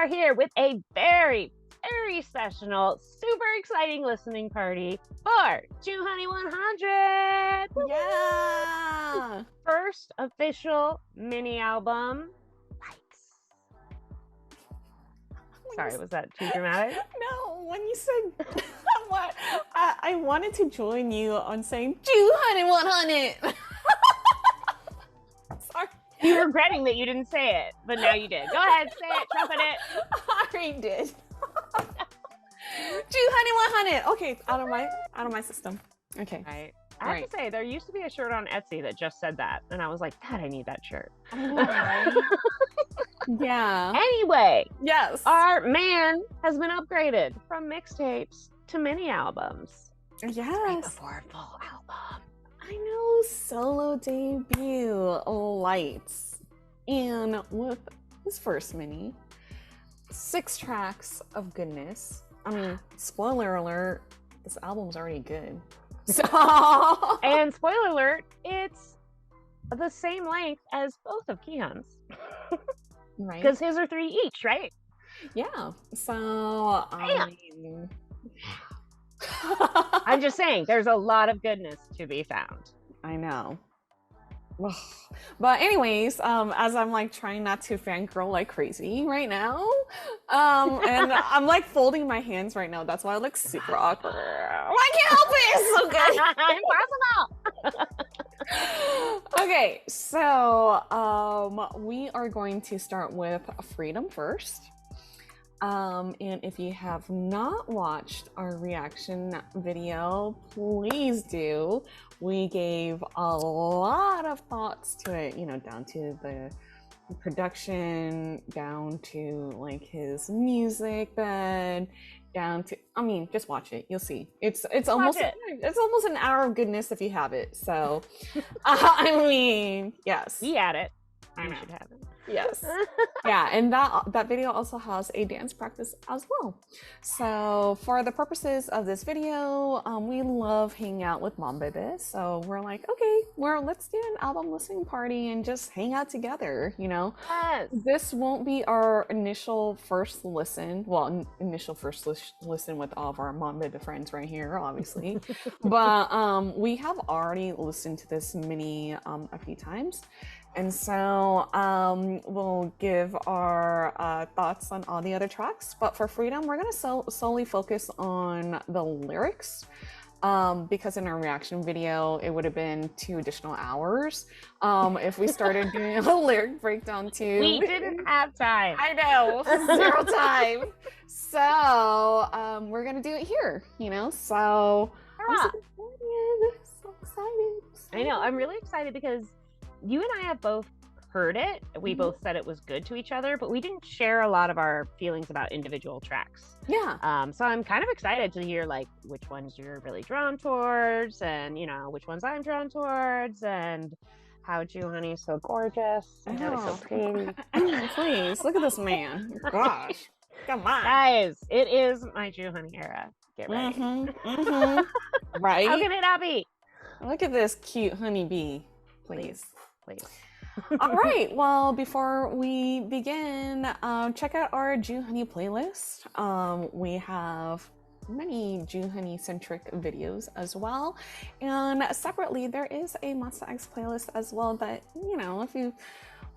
are here with a very, very special, super exciting listening party for JOOHONEY 100. Yeah. First official mini album. Lights. Sorry, was that too dramatic? No, when you said what, I wanted to join you on saying JOOHONEY 100. Sorry. You're regretting that you didn't say it, but now you did. Go ahead, say it, trumpet it. I already did. JOOHONEY 100. Okay, out of my system. Okay. Right. I have to say, there used to be a shirt on Etsy that just said that, and I was like, God, I need that shirt. Yeah. Anyway, Yes. our man has been upgraded from mixtapes to mini albums. Yes. Right before a full album. I know, solo debut, Lights. And with his first mini, 6 tracks of goodness. I mean, spoiler alert, this album's already good. So And spoiler alert, it's the same length as both of Keon's. right? Because his are 3 each, right? Yeah. So I'm just saying, there's a lot of goodness to be found. I know. But anyways, as I'm like trying not to fangirl like crazy right now, and I'm like folding my hands right now. That's why I look super awkward. I can't help it. It's so good. Impossible. Okay, so we are going to start with Freedom first. And if you have not watched our reaction video, please do. We gave a lot of thoughts to it, you know, down to the production, down to like his music bed, down to, I mean, just watch it. You'll see. It's almost an hour of goodness if you have it. So, I mean, yes. We had it. I You know. should have it. Yes. Yeah, and that video also has a dance practice as well. So for the purposes of this video, we love hanging out with Mom Baby. So we're like, okay, let's do an album listening party and just hang out together, you know? Yes. This won't be our initial first listen. Well, initial first listen with all of our Mom Baby friends right here, obviously. But we have already listened to this mini a few times. And so we'll give our thoughts on all the other tracks. But for Freedom, we're going to solely focus on the lyrics because in our reaction video, it would have been 2 additional hours if we started doing a lyric breakdown too. We didn't have time. I know, 0 time. So we're going to do it here, you know? So I'm so excited. I know. I'm really excited because you and I have both heard it. We both said it was good to each other, but we didn't share a lot of our feelings about individual tracks. Yeah. So I'm kind of excited to hear like which ones you're really drawn towards, and you know which ones I'm drawn towards, and how JOOHONEY is so gorgeous and how he's so pretty. Please look at this man. Gosh, come on, guys! It is my JOOHONEY era. Get ready. Right? How can it not be? Look at this cute honeybee. Please. All right. Well, before we begin, check out our JOOHONEY playlist. We have many JOOHONEY centric videos as well, and separately there is a Monsta X playlist as well that, you know, if you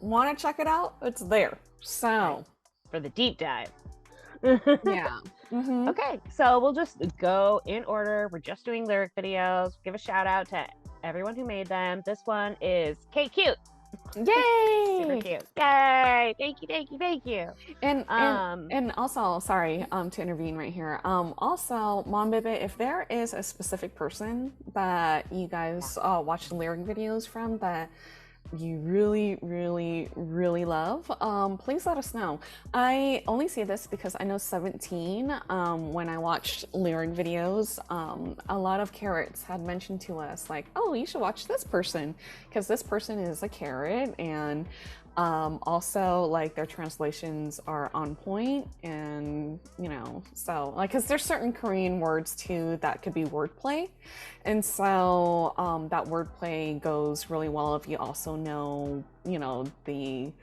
want to check it out, it's there. So for the deep dive. Yeah. Okay, so we'll just go in order. We're just doing lyric videos. Give a shout out to everyone who made them. This one is K Cute. Yay! Super cute. Yay! Thank you. And also, sorry, to intervene right here. Also, Mom Baby, if there is a specific person that you guys watch the lyric videos from that you really love, please let us know. I only say this because I know 17, when I watched lyric videos, a lot of carrots had mentioned to us like, oh, you should watch this person because this person is a carrot, and also like their translations are on point, and you know, so like, because there's certain Korean words too that could be wordplay, and so that wordplay goes really well if you also know, you know, the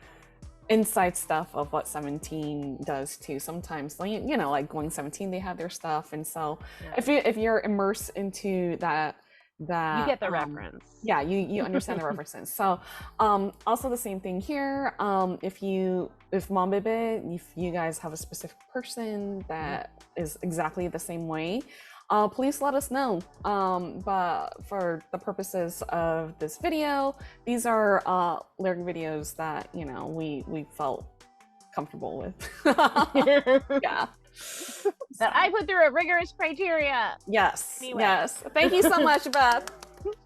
inside stuff of what 17 does too. Sometimes, like, you know, like going 17, they have their stuff, and so if you're immersed into that you get the reference. Yeah, you understand the references. So also the same thing here. If Mombibe, if you guys have a specific person that is exactly the same way, please let us know. But for the purposes of this video, these are lyric videos that, you know, we felt comfortable with. Yeah. That I put through a rigorous criteria. Yes. Anyway. Yes. Thank you so much, Beth.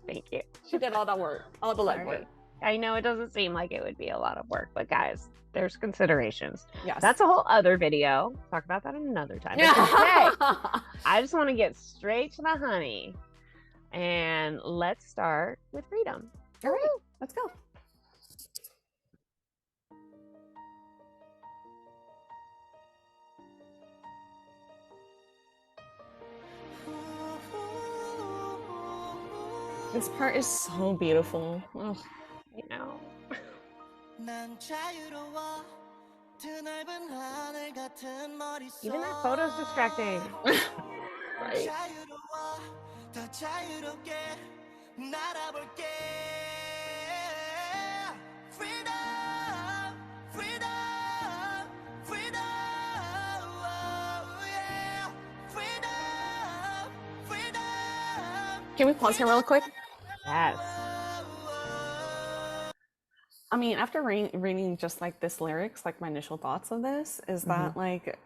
Thank you. She did all that work, all the legwork. I know it doesn't seem like it would be a lot of work, but guys, there's considerations. Yes. That's a whole other video. Talk about that another time. Today, I just want to get straight to the honey. And let's start with Freedom. All right, let's go. This part is so beautiful. Oh, you know. Even that photo's distracting. Right. Can we pause here real quick? Yes. I mean, after reading just like this lyrics, like my initial thoughts of this is that like,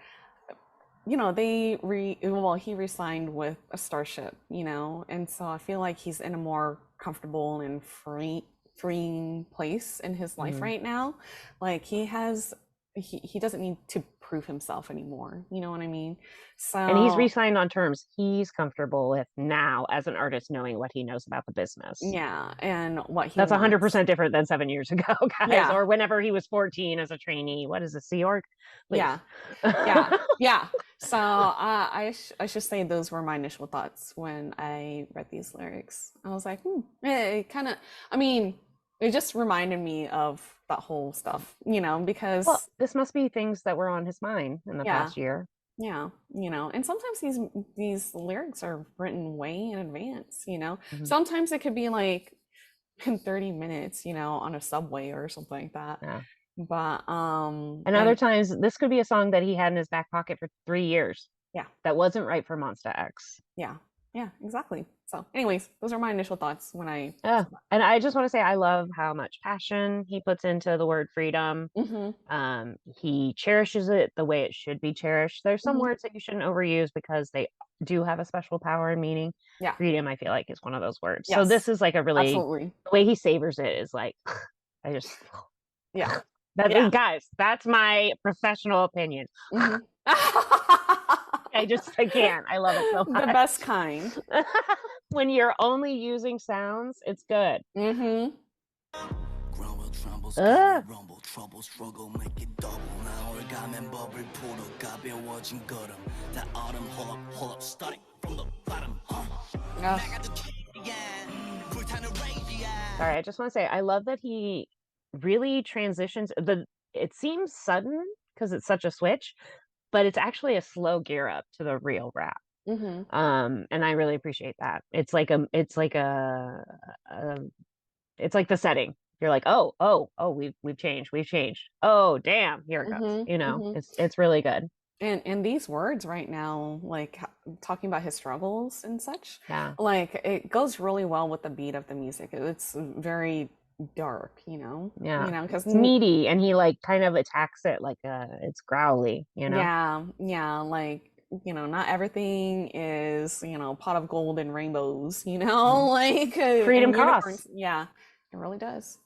you know, he re-signed with a Starship, you know, and so I feel like he's in a more comfortable and freeing place in his life right now. Like he doesn't need to prove himself anymore. You know what I mean? So, and he's re-signed on terms he's comfortable with now as an artist, knowing what he knows about the business. Yeah, and what he that's 100% different than 7 years ago, guys. Yeah. Or whenever he was 14 as a trainee. What is a Sea Org? Yeah. So I should say those were my initial thoughts when I read these lyrics. I was like, it kind of, I mean, it just reminded me of that whole stuff, you know, because this must be things that were on his mind in the past year. Yeah, you know, and sometimes these lyrics are written way in advance, you know. Sometimes it could be like in 30 minutes, you know, on a subway or something like that. Yeah. But and other times this could be a song that he had in his back pocket for 3 years. Yeah. That wasn't right for Monsta X. Yeah, exactly. So anyways, those are my initial thoughts when I and I just want to say I love how much passion he puts into the word freedom. He cherishes it the way it should be cherished. There's some words that you shouldn't overuse because they do have a special power and meaning. Freedom, I feel like, is one of those words. So this is like a really the way he savors it is like I just guys, that's my professional opinion. I can't. I love it so much. The best kind. When you're only using sounds, it's good. Sorry, I just want to say I love that he really transitions. It seems sudden because it's such a switch, but it's actually a slow gear up to the real rap. And I really appreciate that. It's like the setting. You're like, oh, we've changed. Oh, damn, here it goes. You know, it's really good. And these words right now, like talking about his struggles and such, like it goes really well with the beat of the music. It's very dark, you know. You know, because it's meaty, and he like kind of attacks it like it's growly, you know. Like, you know, not everything is, you know, pot of gold and rainbows, you know. Like freedom costs. Yeah, it really does.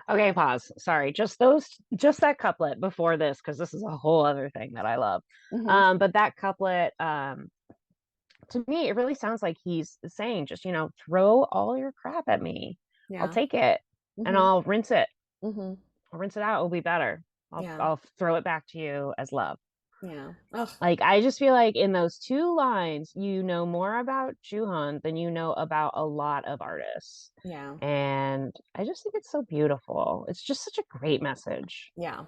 Okay, pause. Sorry. Just that couplet before this, because this is a whole other thing that I love. Mm-hmm. But that couplet, to me, it really sounds like he's saying, just, throw all your crap at me. I'll Yeah. take it and Mm-hmm. I'll rinse it. Mm-hmm. I'll rinse it out. It'll be better. Yeah. I'll throw it back to you as love. Yeah. Ugh. Like, I just feel like in those two lines, you know more about Juhan than you know about a lot of artists. Yeah. And I just think it's so beautiful. It's just such a great message. Yeah.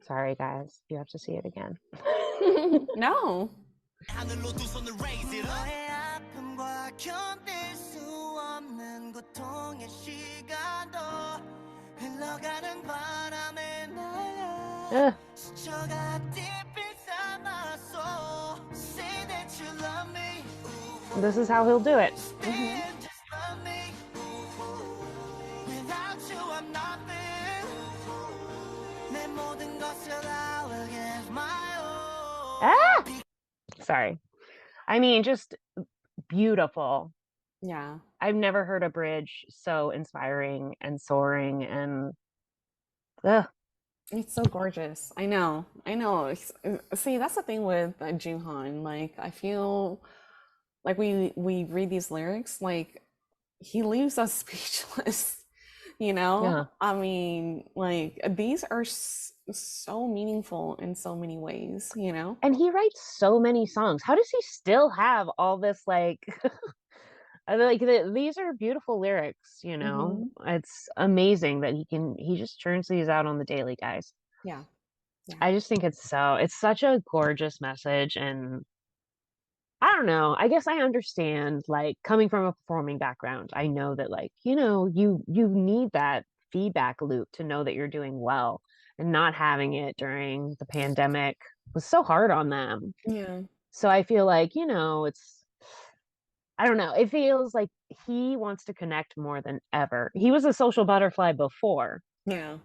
Sorry, guys. You have to see it again. No. Ugh. This is how he'll do it. Mm-hmm. Ah! Sorry. I mean, just beautiful. Yeah. I've never heard a bridge so inspiring and soaring and ugh. It's so gorgeous. I know. I know. See, that's the thing with Juhan. Like, I feel like we read these lyrics, like he leaves us speechless. Yeah. I mean, like these are so meaningful in so many ways. And he writes so many songs. How does he still have all this like these are beautiful lyrics, Hmm. It's amazing that he just churns these out on the daily, guys. Yeah. Yeah. I just think it's such a gorgeous message. And I don't know, I guess I understand, like, coming from a performing background, I know that, like, you need that feedback loop to know that you're doing well, and not having it during the pandemic was so hard on them. Yeah. So I feel like, I don't know. It feels like he wants to connect more than ever. He was a social butterfly before. Yeah.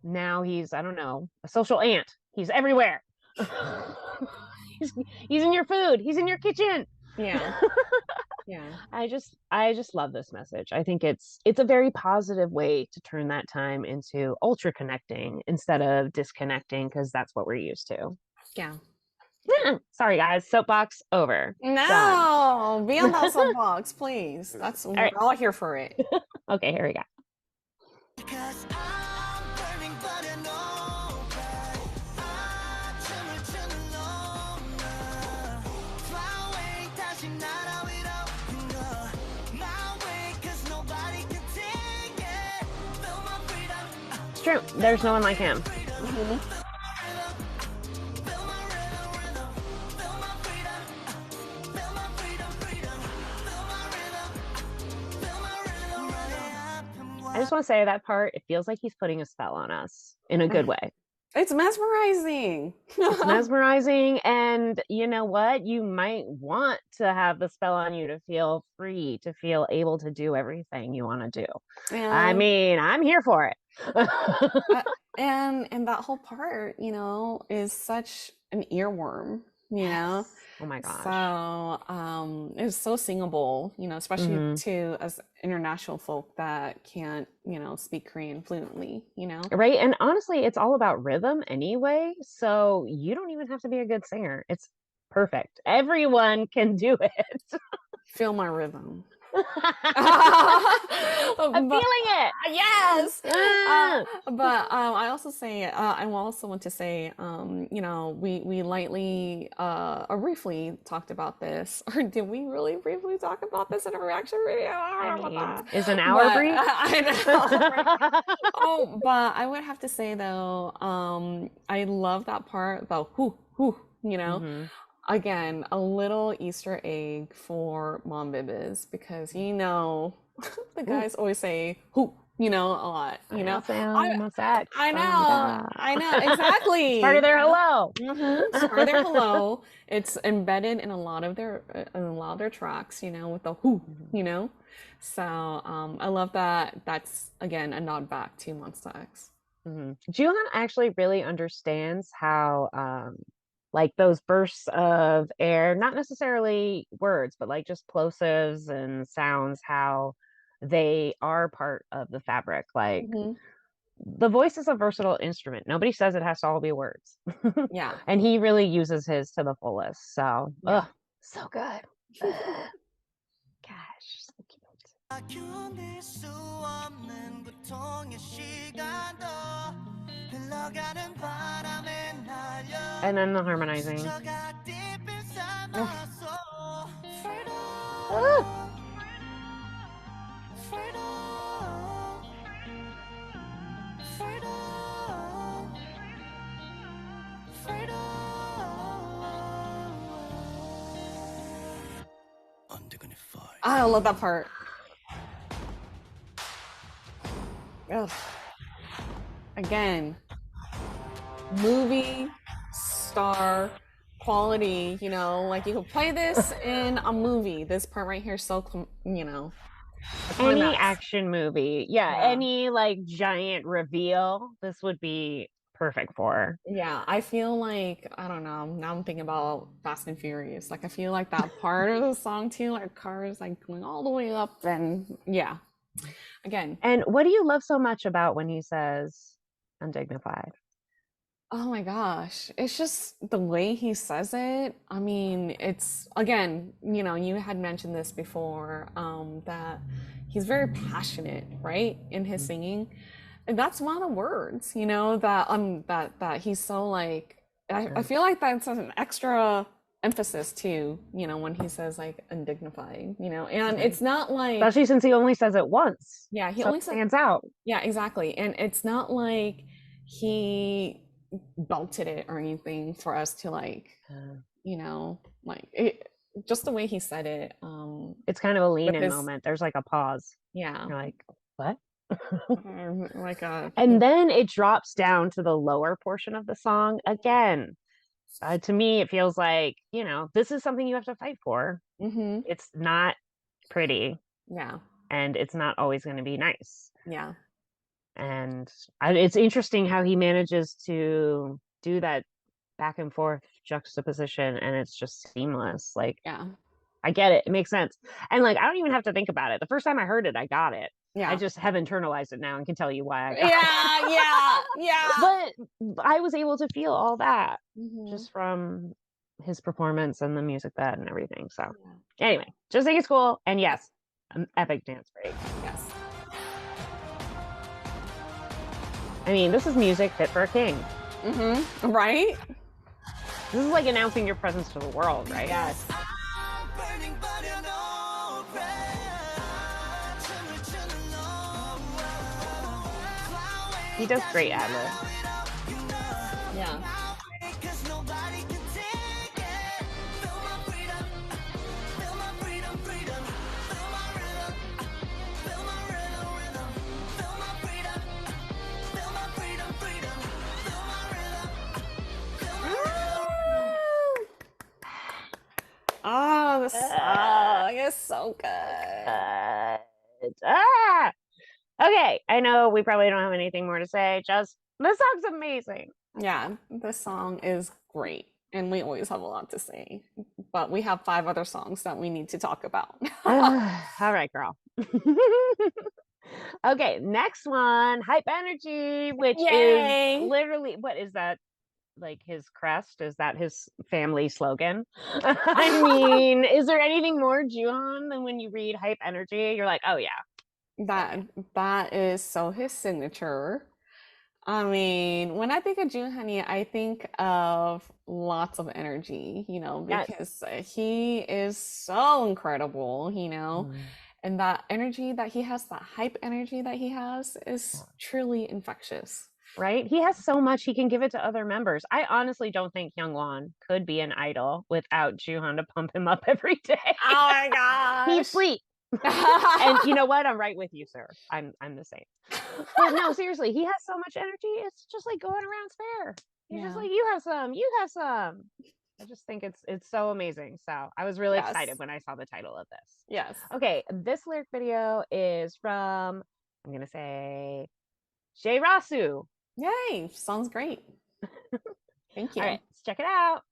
Now he's, I don't know, a social ant. He's everywhere. he's, he's in your food. He's in your kitchen. Yeah. Yeah. I just love this message. I think it's a very positive way to turn that time into ultra connecting instead of disconnecting, because that's what we're used to. Yeah. Sorry, guys. Soapbox over. Done. No, be on that soapbox, please. That's All we're right. all here for it. Okay, here we go. It's true. There's no one like him. Mhm. I just want to say that part, it feels like he's putting a spell on us in a good way. It's mesmerizing. It's mesmerizing. And you know what? You might want to have the spell on you to feel free, to feel able to do everything you want to do. I mean, I'm here for it. And that whole part, is such an earworm, Yes. Oh my gosh. So it's so singable, especially to us international folk that can't, speak Korean fluently, Right. And honestly, it's all about rhythm anyway. So you don't even have to be a good singer. It's perfect. Everyone can do it. Feel my rhythm. I'm feeling it. Yes. Ah. But I also say I also want to say we lightly or briefly talked about this, or did we really briefly talk about this in a reaction video? I mean, is an hour brief? I know. Oh, but I would have to say though, I love that part about who, again, a little Easter egg for Mom Bibis, because the guys always say who, a lot. I know, exactly. It's part of their hello. It's part of their hello. It's embedded in a lot of their tracks, with the who, So I love that. That's again a nod back to Monsta X. Juhan actually really understands how like those bursts of air, not necessarily words, but like just plosives and sounds, how they are part of the fabric. Like the voice is a versatile instrument. Nobody says it has to all be words. Yeah. And he really uses his to the fullest. So, Yeah. so good. Gosh, so cute. And then the harmonizing. I love that part. Ugh. Again, movie star quality, you know, like you could play this in a movie. This part right here is so, you know, any action movie. Yeah, any like giant reveal, this would be perfect for. Yeah, I feel like, I don't know, now I'm thinking about Fast and Furious. Like I feel like that part of the song too, like cars like going all the way up and yeah. Again. And what do you love so much about when he says undignified? Oh my gosh. It's just the way he says it. I mean, it's again, you know, you had mentioned this before, that he's very passionate, right, in his singing. And that's one of the words, you know, that he's so like I feel like that's an extra emphasis too, you know, when he says like undignified, you know, and it's not like, especially since he only says it once. Yeah, he only stands out. Yeah, exactly. And it's not like he belted it or anything for us to like, you know, like it, just the way he said it. It's kind of a lean in moment. There's like a pause. Yeah. You're like, what? Like and then it drops down to the lower portion of the song again. To me, it feels like, you know, this is something you have to fight for. It's not pretty. Yeah. And it's not always going to be nice. Yeah. And it's interesting how he manages to do that back and forth juxtaposition, and it's just seamless. Like, yeah, I get it. It makes sense. And like, I don't even have to think about it. The first time I heard it, I got it. Yeah. I just have internalized it now and can tell you why I got it. Yeah. But I was able to feel all that just from his performance and the music bed and everything. So anyway, just think it's cool. And yes, an epic dance break. Yes. I mean, this is music fit for a king. Right? This is like announcing your presence to the world, right? Yes. He does great ad-libs. Yeah. Oh, the song is so good. Okay, I know we probably don't have anything more to say. Just, this song's amazing. Yeah, this song is great. And we always have a lot to say. But we have 5 other songs that we need to talk about. All right, girl. Okay, next one, Hype Energy, which is literally, what is that? Like his crest? Is that his family slogan? I mean, is there anything more Joohon than when you read Hype Energy? You're like, oh yeah. That is so his signature. I mean, when I think of JOOHONEY, I think of lots of energy, you know, because he is so incredible, you know, and that energy that he has, that hype energy that he has is truly infectious. Right? He has so much, he can give it to other members. I honestly don't think Youngwon could be an idol without Joohon to pump him up every day. Oh my gosh. He's free. And you know what? I'm right with you, sir. I'm the same. But no, seriously, he has so much energy. It's just like going around fair. He's just like, you have some, you have some. I just think it's so amazing. So I was really excited when I saw the title of this. Yes. Okay, this lyric video is from, I'm gonna say, Rasu. Yay! Sounds great. Thank you. All right, let's check it out.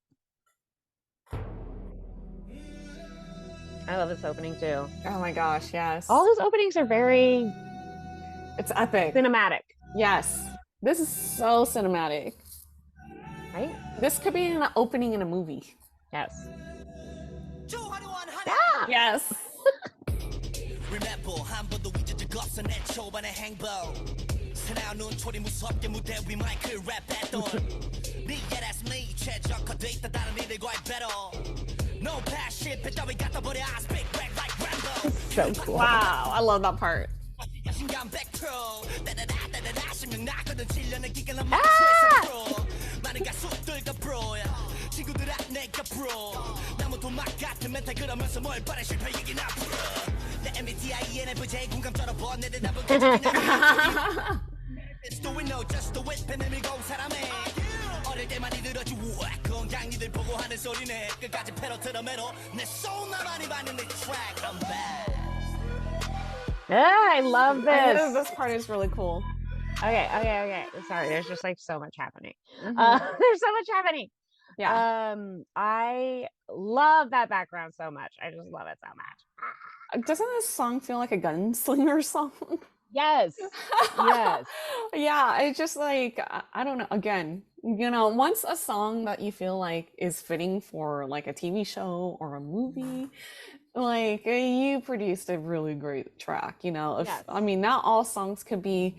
I love this opening too. Oh my gosh, yes. All his openings are very... It's epic. Cinematic. Yes. This is so cinematic. Right? This could be an opening in a movie. Yes. Yes. Remember 한 번도 잊은 적 없어 내 초반의 행보 사나운 눈초리 무섭게 무대 위 마이크를 랩했던 Yeah that's me 최적화돼 있다 다른 이들과의 battle No passion 배따위 갖다 버려 I speak back like Rambo So cool. Wow, I love that part. 자신감 100% 따다다다다다 신명 나거든 7년의 기간은 마스에서 pro 많은 가수들과 bro 친구들아 내가 bro 나무 도막 같은 멘탈 그러면서 뭘 바래 실패 얘기는 앞으로 내 MBTI ENFJ 공감 쩔어버 내 대답은 It's doing no just do it pen 밀고 사람해 어릴 때 많이 들었지 우와 건강 니들 보고 하는 소리네 끝까지 패러 틀어매로 내 소울 나만이 받는 내 track I'm back I love this. This part is really cool. Okay. Sorry, there's just like so much happening. There's so much happening. Yeah. I love that background so much. I just love it so much. Doesn't this song feel like a gunslinger song? Yes. Yes. Yeah, it's just like I don't know. Again, once a song that you feel like is fitting for like a TV show or a movie, like you produced a really great track. Yes. I mean, not all songs could be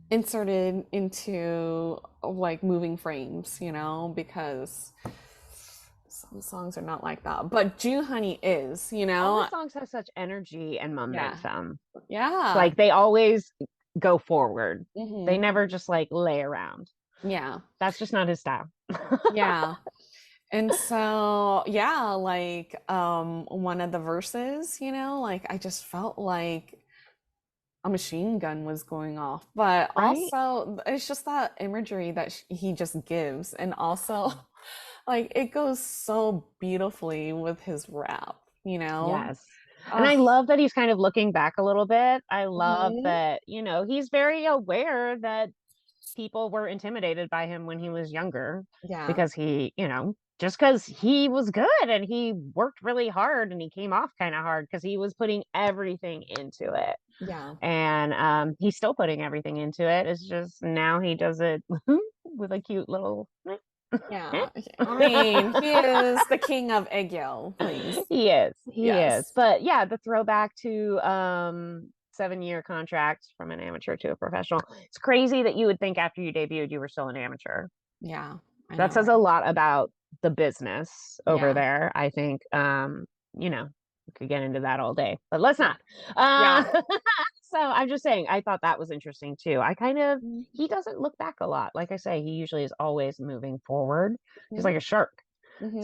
inserted into like moving frames, because some songs are not like that. But JOOHONEY is, All the songs have such energy and momentum. Yeah. Like they always go forward. Mhm. They never just like lay around. Yeah. That's just not his style. Yeah. And so, yeah, like one of the verses, like I just felt like a machine gun was going off. But Right? also, it's just that imagery that he just gives. And also, like, it goes so beautifully with his rap, Yes. And I love that he's kind of looking back a little bit. I love that, he's very aware that people were intimidated by him when he was younger. Yeah. Because he, just because he was good and he worked really hard and he came off kind of hard because he was putting everything into it. Yeah. And he's still putting everything into it. It's just now he does it with a cute little. Yeah. I mean, he is the king of egg yell, please. He is. Yes. But yeah, the throwback to 7-year contract from an amateur to a professional. It's crazy that you would think after you debuted you were still an amateur. Yeah. That says a lot about the business over there. I think we could get into that all day, but let's not. So I'm just saying, I thought that was interesting too. He doesn't look back a lot. Like I say, he usually is always moving forward. He's like a shark.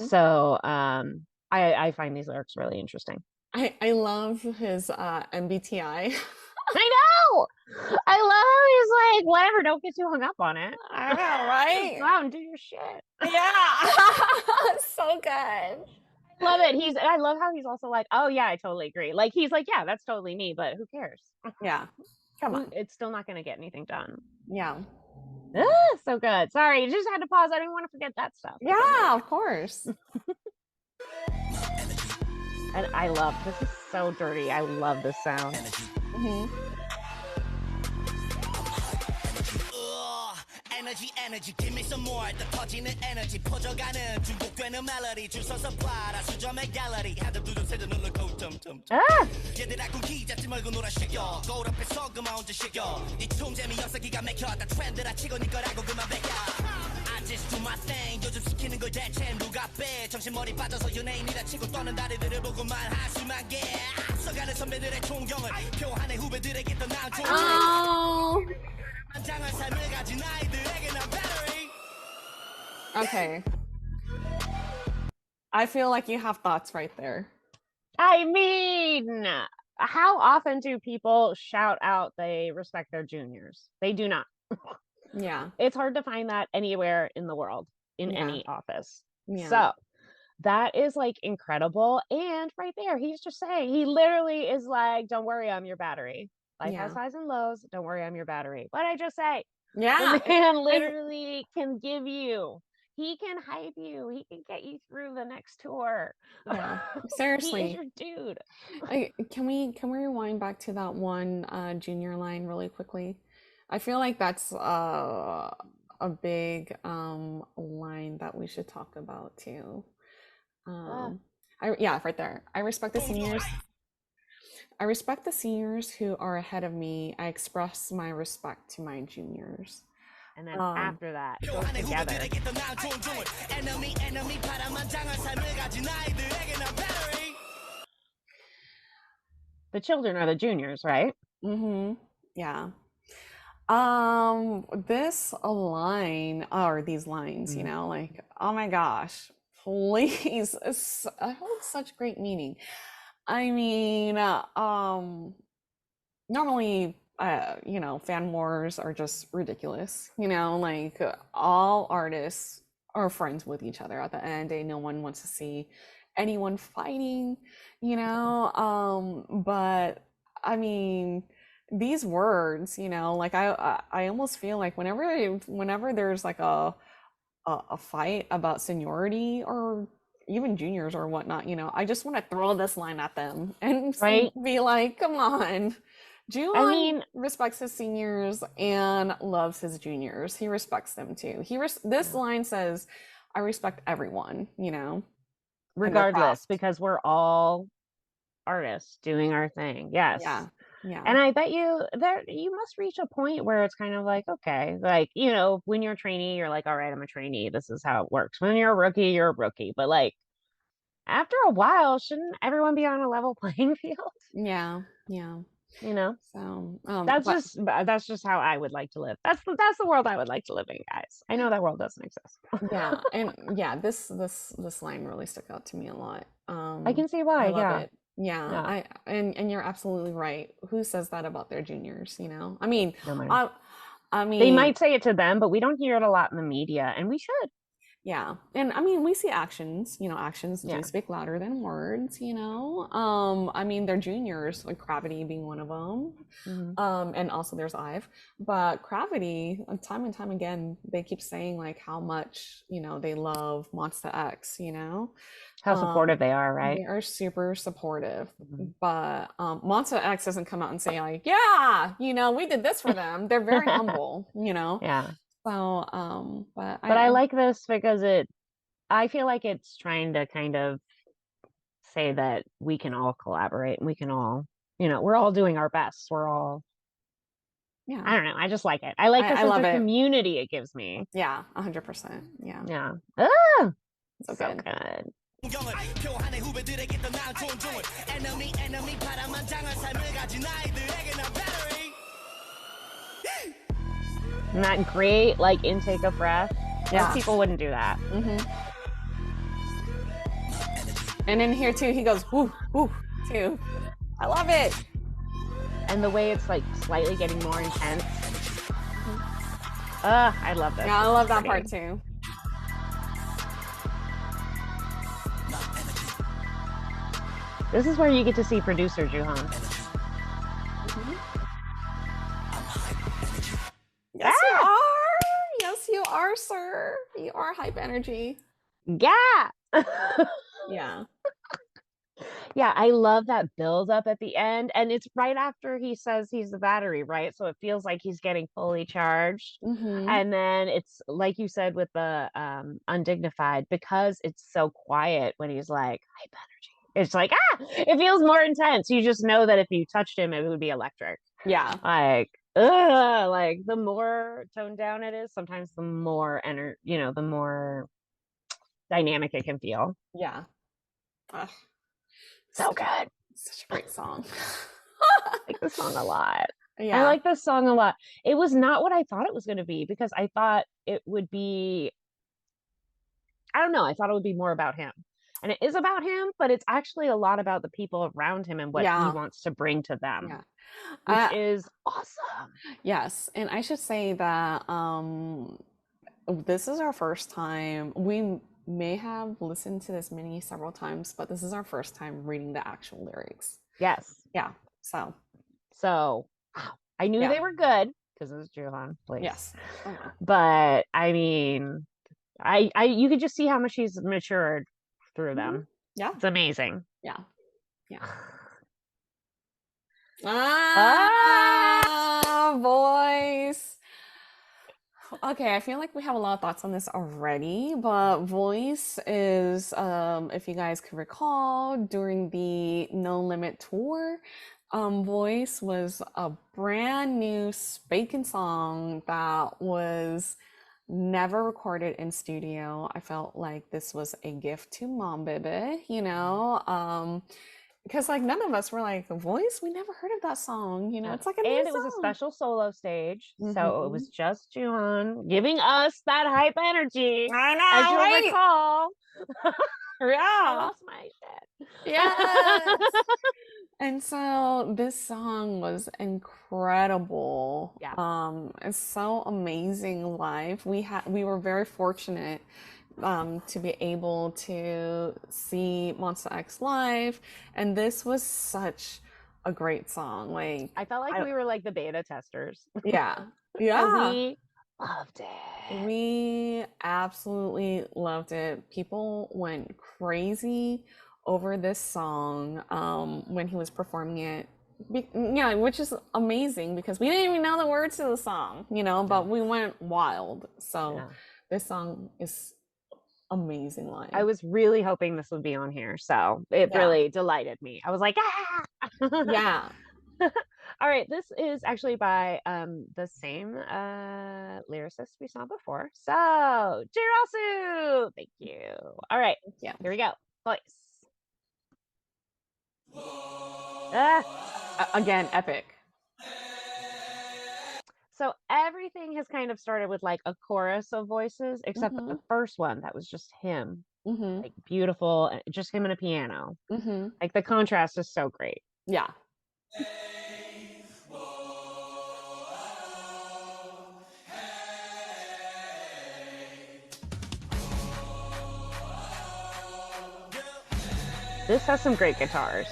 So I find these lyrics really interesting. I love his MBTI. I know. I love how he's like, whatever, don't get too hung up on it. I know, right? Go out and do your shit. Yeah. So good. Love it. I love how he's also like, oh yeah, I totally agree. Like he's like, yeah, that's totally me, but who cares? Yeah. Come on. It's still not going to get anything done. Yeah. So good. Sorry, just had to pause. I didn't want to forget that stuff. Yeah, of course. And I love this is so dirty. I love this sound. Energy, give me some more. 더 터지는 에너지 퍼져가는 중독되는 멜로디 줄 서서 봐라 수점의 갤러리 한점 두점 세점 눌러 고점점 얘들아 굶기 잡지 말고 놀아 시켜 거울 앞에서 그만 혼자 시켜 이춤 재미없어 기가 막혀 다 트렌드라 치고 니 거라고 그만 베껴 I just do my thing 요즘 시키는 걸 대체 누가 빼 정신머리 빠져서 연예인이라 치고 떠는 다리들을 보고만 한숨만 개 앞서가는 선배들의 존경을 표하는 후배들에게 더 나은 존경을 Okay. I feel like you have thoughts right there. I mean, how often do people shout out they respect their juniors? They do not. Yeah. It's hard to find that anywhere in the world, in any office. Yeah. So that is like incredible. And right there, he's just saying, he literally is like, don't worry, I'm your battery. Life has highs and lows. Don't worry, I'm your battery. What did I just say? Yeah. The man literally can give you. He can hype you. He can get you through the next tour. Yeah. Seriously. He is your dude. Can we rewind back to that one junior line really quickly? I feel like that's a big line that we should talk about too. Yeah, right there. I respect the seniors. I respect the seniors who are ahead of me. I express my respect to my juniors. And then after that, it goes together. The children are the juniors, right? Mm-hmm. Yeah. This line or these lines, you know, like, oh my gosh, please, I hold such great meaning. I mean, normally, you know, fan wars are just ridiculous. You know, like all artists are friends with each other at the end of the day. No one wants to see anyone fighting, you know. But I mean, these words, you know, like I almost feel like whenever there's like a fight about seniority or even juniors or whatnot, you know, I just want to throw this line at them and be like, come on. Joohon respects his seniors and loves his juniors. He respects them too. This line says, I respect everyone, you know, regardless, because we're all artists doing our thing. Yes. Yeah. Yeah. And I bet you must reach a point where it's kind of like, okay, like, you know, when you're a trainee, you're like, all right, I'm a trainee. This is how it works. When you're a rookie, you're a rookie. But like after a while, shouldn't everyone be on a level playing field? Yeah. Yeah. You know, so that's just how I would like to live. That's the world I would like to live in, guys. I know that world doesn't exist. Yeah, and yeah, this line really stuck out to me a lot. I can see why. I love it. Yeah, and you're absolutely right. Who says that about their juniors? You know, I mean, I mean, they might say it to them, but we don't hear it a lot in the media, and we should. Yeah. And I mean, we see actions, you know, actions do speak louder than words, you know. I mean, they're juniors, like Gravity being one of them. And also there's Ive. But Gravity, time and time again, they keep saying like how much, you know, they love Monsta X, you know. How supportive they are, right? They are super supportive. But Monsta X doesn't come out and say like, yeah, you know, we did this for them. They're very humble, you know. Yeah. So, but I like this because I feel like it's trying to kind of say that we can all collaborate and we can all, you know, we're all doing our best. We're all, I don't know. I just like it. I like the sense of community it gives me. Yeah, 100%. Yeah. Yeah. Ah, so good. And that great like intake of breath. Most people wouldn't do that. And in here too, he goes whoo whoo too. I love it. And the way it's like slightly getting more intense. I love this. Yeah, I love that part too. This is where you get to see producer Joohon. Yes, you are. Yes, you are, sir. You are hype energy. Yeah. Yeah. Yeah, I love that build up at the end. And it's right after he says he's the battery, right? So it feels like he's getting fully charged. And then it's like you said with the undignified, because it's so quiet when he's like hype energy. It's like, it feels more intense. You just know that if you touched him, it would be electric. Yeah. Like, like the more toned down it is, sometimes the more the more dynamic it can feel. Yeah. So good. Such a great song. I like this song a lot. Yeah. I like this song a lot. It was not what I thought it was going to be, because I thought it would be, I don't know, I thought it would be more about him. And it is about him, but it's actually a lot about the people around him and what he wants to bring to them. Yeah. Which is awesome. Yes. And I should say that this is our first time. We may have listened to this mini several times, but this is our first time reading the actual lyrics. Yes. Yeah. So I knew they were good because it was Joohon, please. Yes. But I mean, you could just see how much he's matured through them. Yeah. It's amazing. Yeah. Yeah. voice. Okay, I feel like we have a lot of thoughts on this already, but voice is, if you guys can recall, during the No Limit tour, voice was a brand new Spaken song that was never recorded in studio. I felt like this was a gift to Mom Baby, you know, because like none of us were like, voice, we never heard of that song, you know. It's like a new and it was a song. special solo stage, so it was just Joohon giving us that hype energy. I know, as you'll right? recall. Yeah. I lost my shit. Yes. And so this song was incredible. Yeah. It's so amazing live. We were very fortunate to be able to see Monsta X live, and this was such a great song. Like I felt like we were like the beta testers. Yeah. And we loved it. We absolutely loved it. People went crazy over this song when he was performing it. Yeah, which is amazing because we didn't even know the words to the song, you know, but we went wild. So this song is amazing live. I was really hoping this would be on here, so it really delighted me. I was like, ah! Yeah. All right, this is actually by the same lyricist we saw before. So, Jirasu! Thank you. All right, here we go. Voice. Again, epic. So everything has kind of started with like a chorus of voices, except for the first one that was just him. Like beautiful, just him and a piano. Like the contrast is so great. Yeah. This has some great guitars.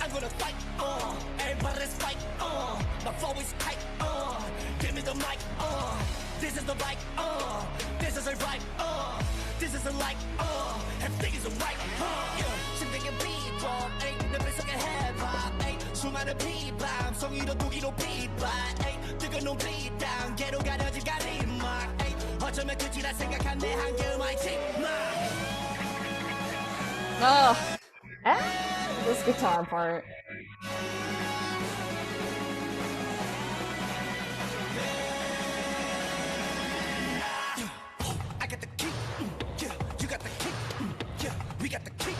I'm gonna fight, everybody let's fight, my flow is tight, give me the mic, this is the right, this is a right, this is a like, everything is a right, 심장의 beat, 내 뱃속에 해봐, 수많은 비방, 성의로 두기로 비바, 뜨거운 beat down, 개로 가려진 가림막, 어쩌면 끝이라 생각한 내 한계음의 틱막. Oh, this guitar part. I got the key, yeah, you got the key, yeah, we got the key,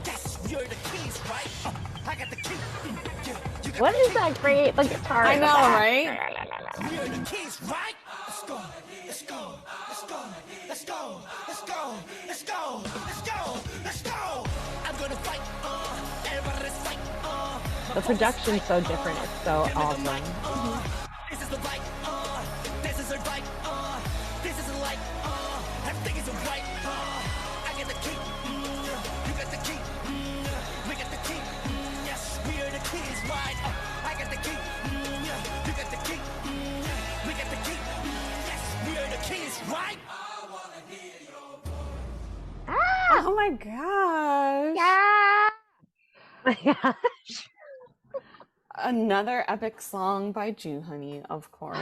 yes, we are the keys, right? I got the key, yeah, you got what is that great the guitar? I know, right? we are the keys, right? Let's go, let's go, let's go, let's go, let's go, let's go, let's go, let's go. I'm gonna fight, everybody let's fight, The production's so different. It's so awesome. This is the right, this is the right, this is the light, everything is right, I get the key, you got the key, we got the key, yes, we are the keys, right, I got the key, you got the key, we got the key, yes, we are the keys, right? Oh my gosh. Yeah. Another epic song by JOOHONEY, of course.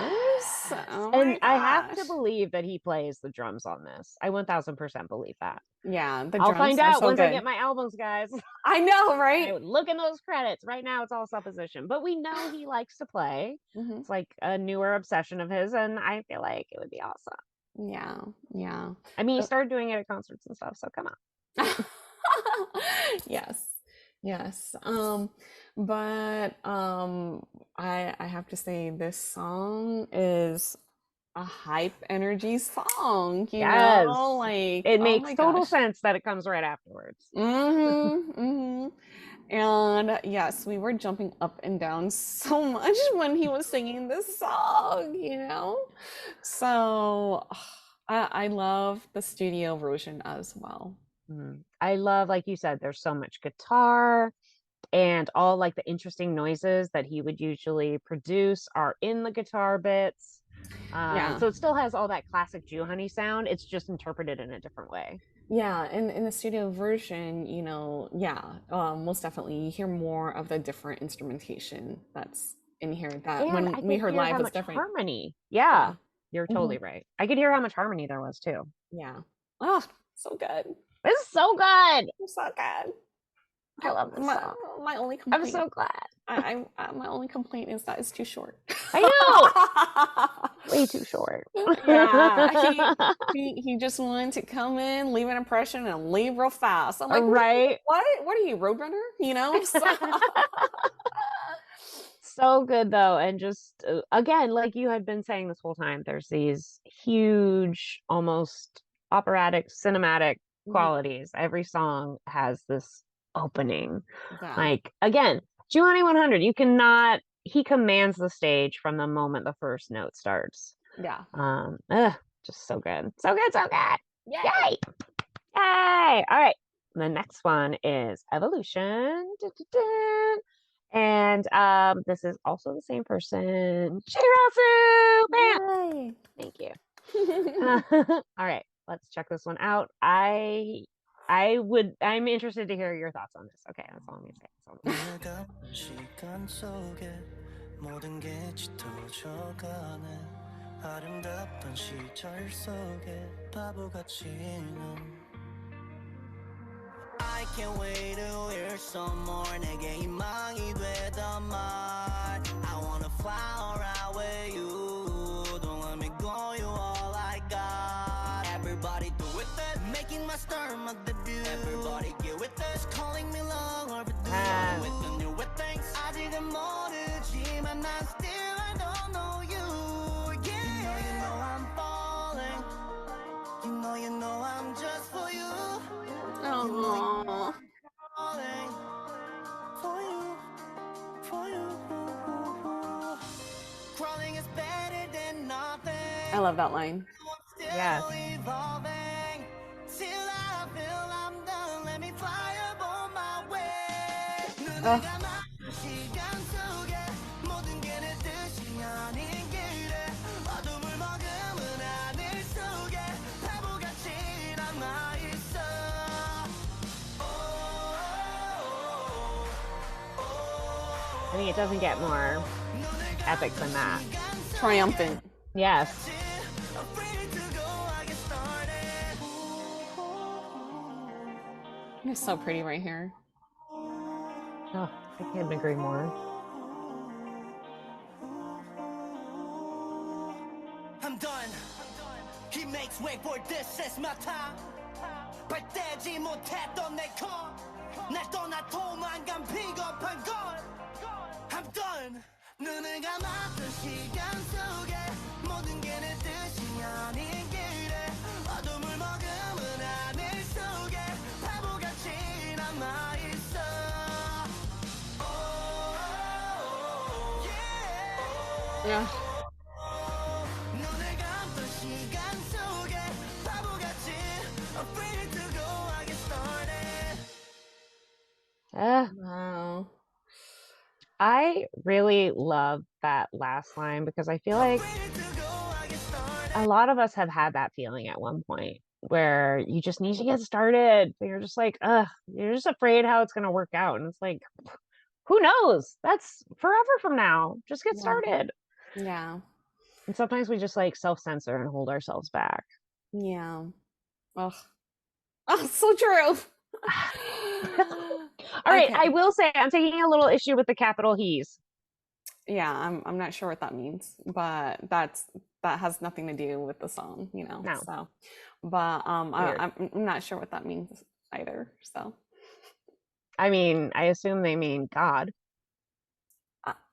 Oh and my I have gosh. to believe that he plays the drums on this. I 1000% believe that. Yeah, the I'll drums find are out so once I good. get my albums, guys. I know, I right? would look in those credits. Right now, it's all supposition, but we know he likes to play. It's like a newer obsession of his, and I feel like it would be awesome. Yeah, yeah. I mean, he started doing it at concerts and stuff, so come on. Yes, yes. But I have to say this song is a hype energy song, you know? Like it oh makes my total gosh. sense that it comes right afterwards. And yes, we were jumping up and down so much when he was singing this song, you know? So I love the studio version as well. I love, like you said, there's so much guitar, and all like the interesting noises that he would usually produce are in the guitar bits. Yeah. So it still has all that classic JOOHONEY sound. It's just interpreted in a different way. Yeah, and in the studio version, you know, most definitely you hear more of the different instrumentation that's in here that And when I we could heard hear live how was much different. harmony. Yeah, you're totally right. I could hear how much harmony there was too. Yeah. Oh, so good. This is so good. It's so good. I love this song. My only complaint. I'm so glad. My only complaint is that it's too short. I know. Way too short. Yeah. He just wanted to come in, leave an impression, and leave real fast. I'm like, right? What are you, Roadrunner? You know? So good though, and just again, like you had been saying this whole time, there's these huge, almost operatic, cinematic qualities. Every song has this opening. Yeah. Like again, JOOHONEY 100, he commands the stage from the moment the first note starts. Yeah. Just so good. So good, so good. Yay! Yay! Yay! All right. The next one is Evolution. And this is also the same person. Shirasu! Bam! Yay! Thank you. All right, let's check this one out. I'm interested to hear your thoughts on this. Okay, that's all I'm gonna say. I can't wait to hear some more. 내게 희망이 되던 말. I wanna fly around with you. Don't let me go, you all I got. Everybody do with it, making my start my debut. Everybody get with this, calling me long overdue. With the new with things. 아직은 모르지만 난 still I don't know you. Yeah, you know I'm falling. You know I'm just for you. Oh. I love that line. Yes. Oh. I mean, it doesn't get more epic than that. Triumphant. Yes. It's so pretty right here. Oh, I couldn't agree more. I'm done. He makes way for this is my time. 발대지 못했던 내 걸. 날 떠나 도망간 비겁한 걸. I'm done. 눈을 감았던 시간 속에 모든 게 내 뜻이 아닌 길에 어둠을 머금은 하늘 속에 바보같이 남아있어. Yeah. 눈을 감던 시간 속에 바보같이 afraid to go I get started. Wow. I really love that last line because I feel like a lot of us have had that feeling at one point where you just need to get started. You're just like, you're just afraid how it's going to work out. And it's like, who knows? That's forever from now. Just get started. Yeah. And sometimes we just like self-censor and hold ourselves back. Yeah. Ugh. Oh, so true. All right, I will say I'm taking a little issue with the capital he's. Yeah, I'm not sure what that means, but that has nothing to do with the song, you know. No. So, but I'm not sure what that means either. So, I mean, I assume they mean God.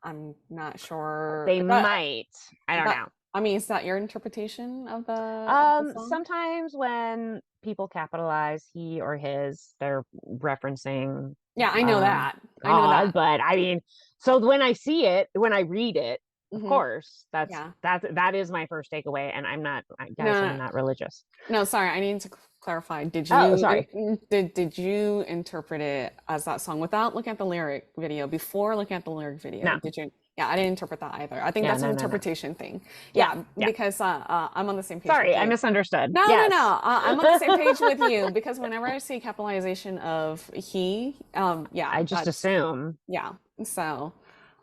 I'm not sure. They might. I don't know. I mean, is that your interpretation of the song? Sometimes when people capitalize he or his, they're referencing. Yeah, I know that. I know that. But I mean, so when I see it, when I read it, of course, that is my first takeaway. And I'm not, guys, I'm not religious. No, sorry, I need to clarify. Did you? Oh, sorry. Did you interpret it as that song without looking at the lyric video? Before looking at the lyric video, No. did you? Yeah, I didn't interpret that either. I think Yeah, that's an no. interpretation thing. Yeah. Because I'm on the same page with Sorry, I you. misunderstood. No, Yes. I'm on the same page with you because whenever I see capitalization of he, I just assume. Yeah. So,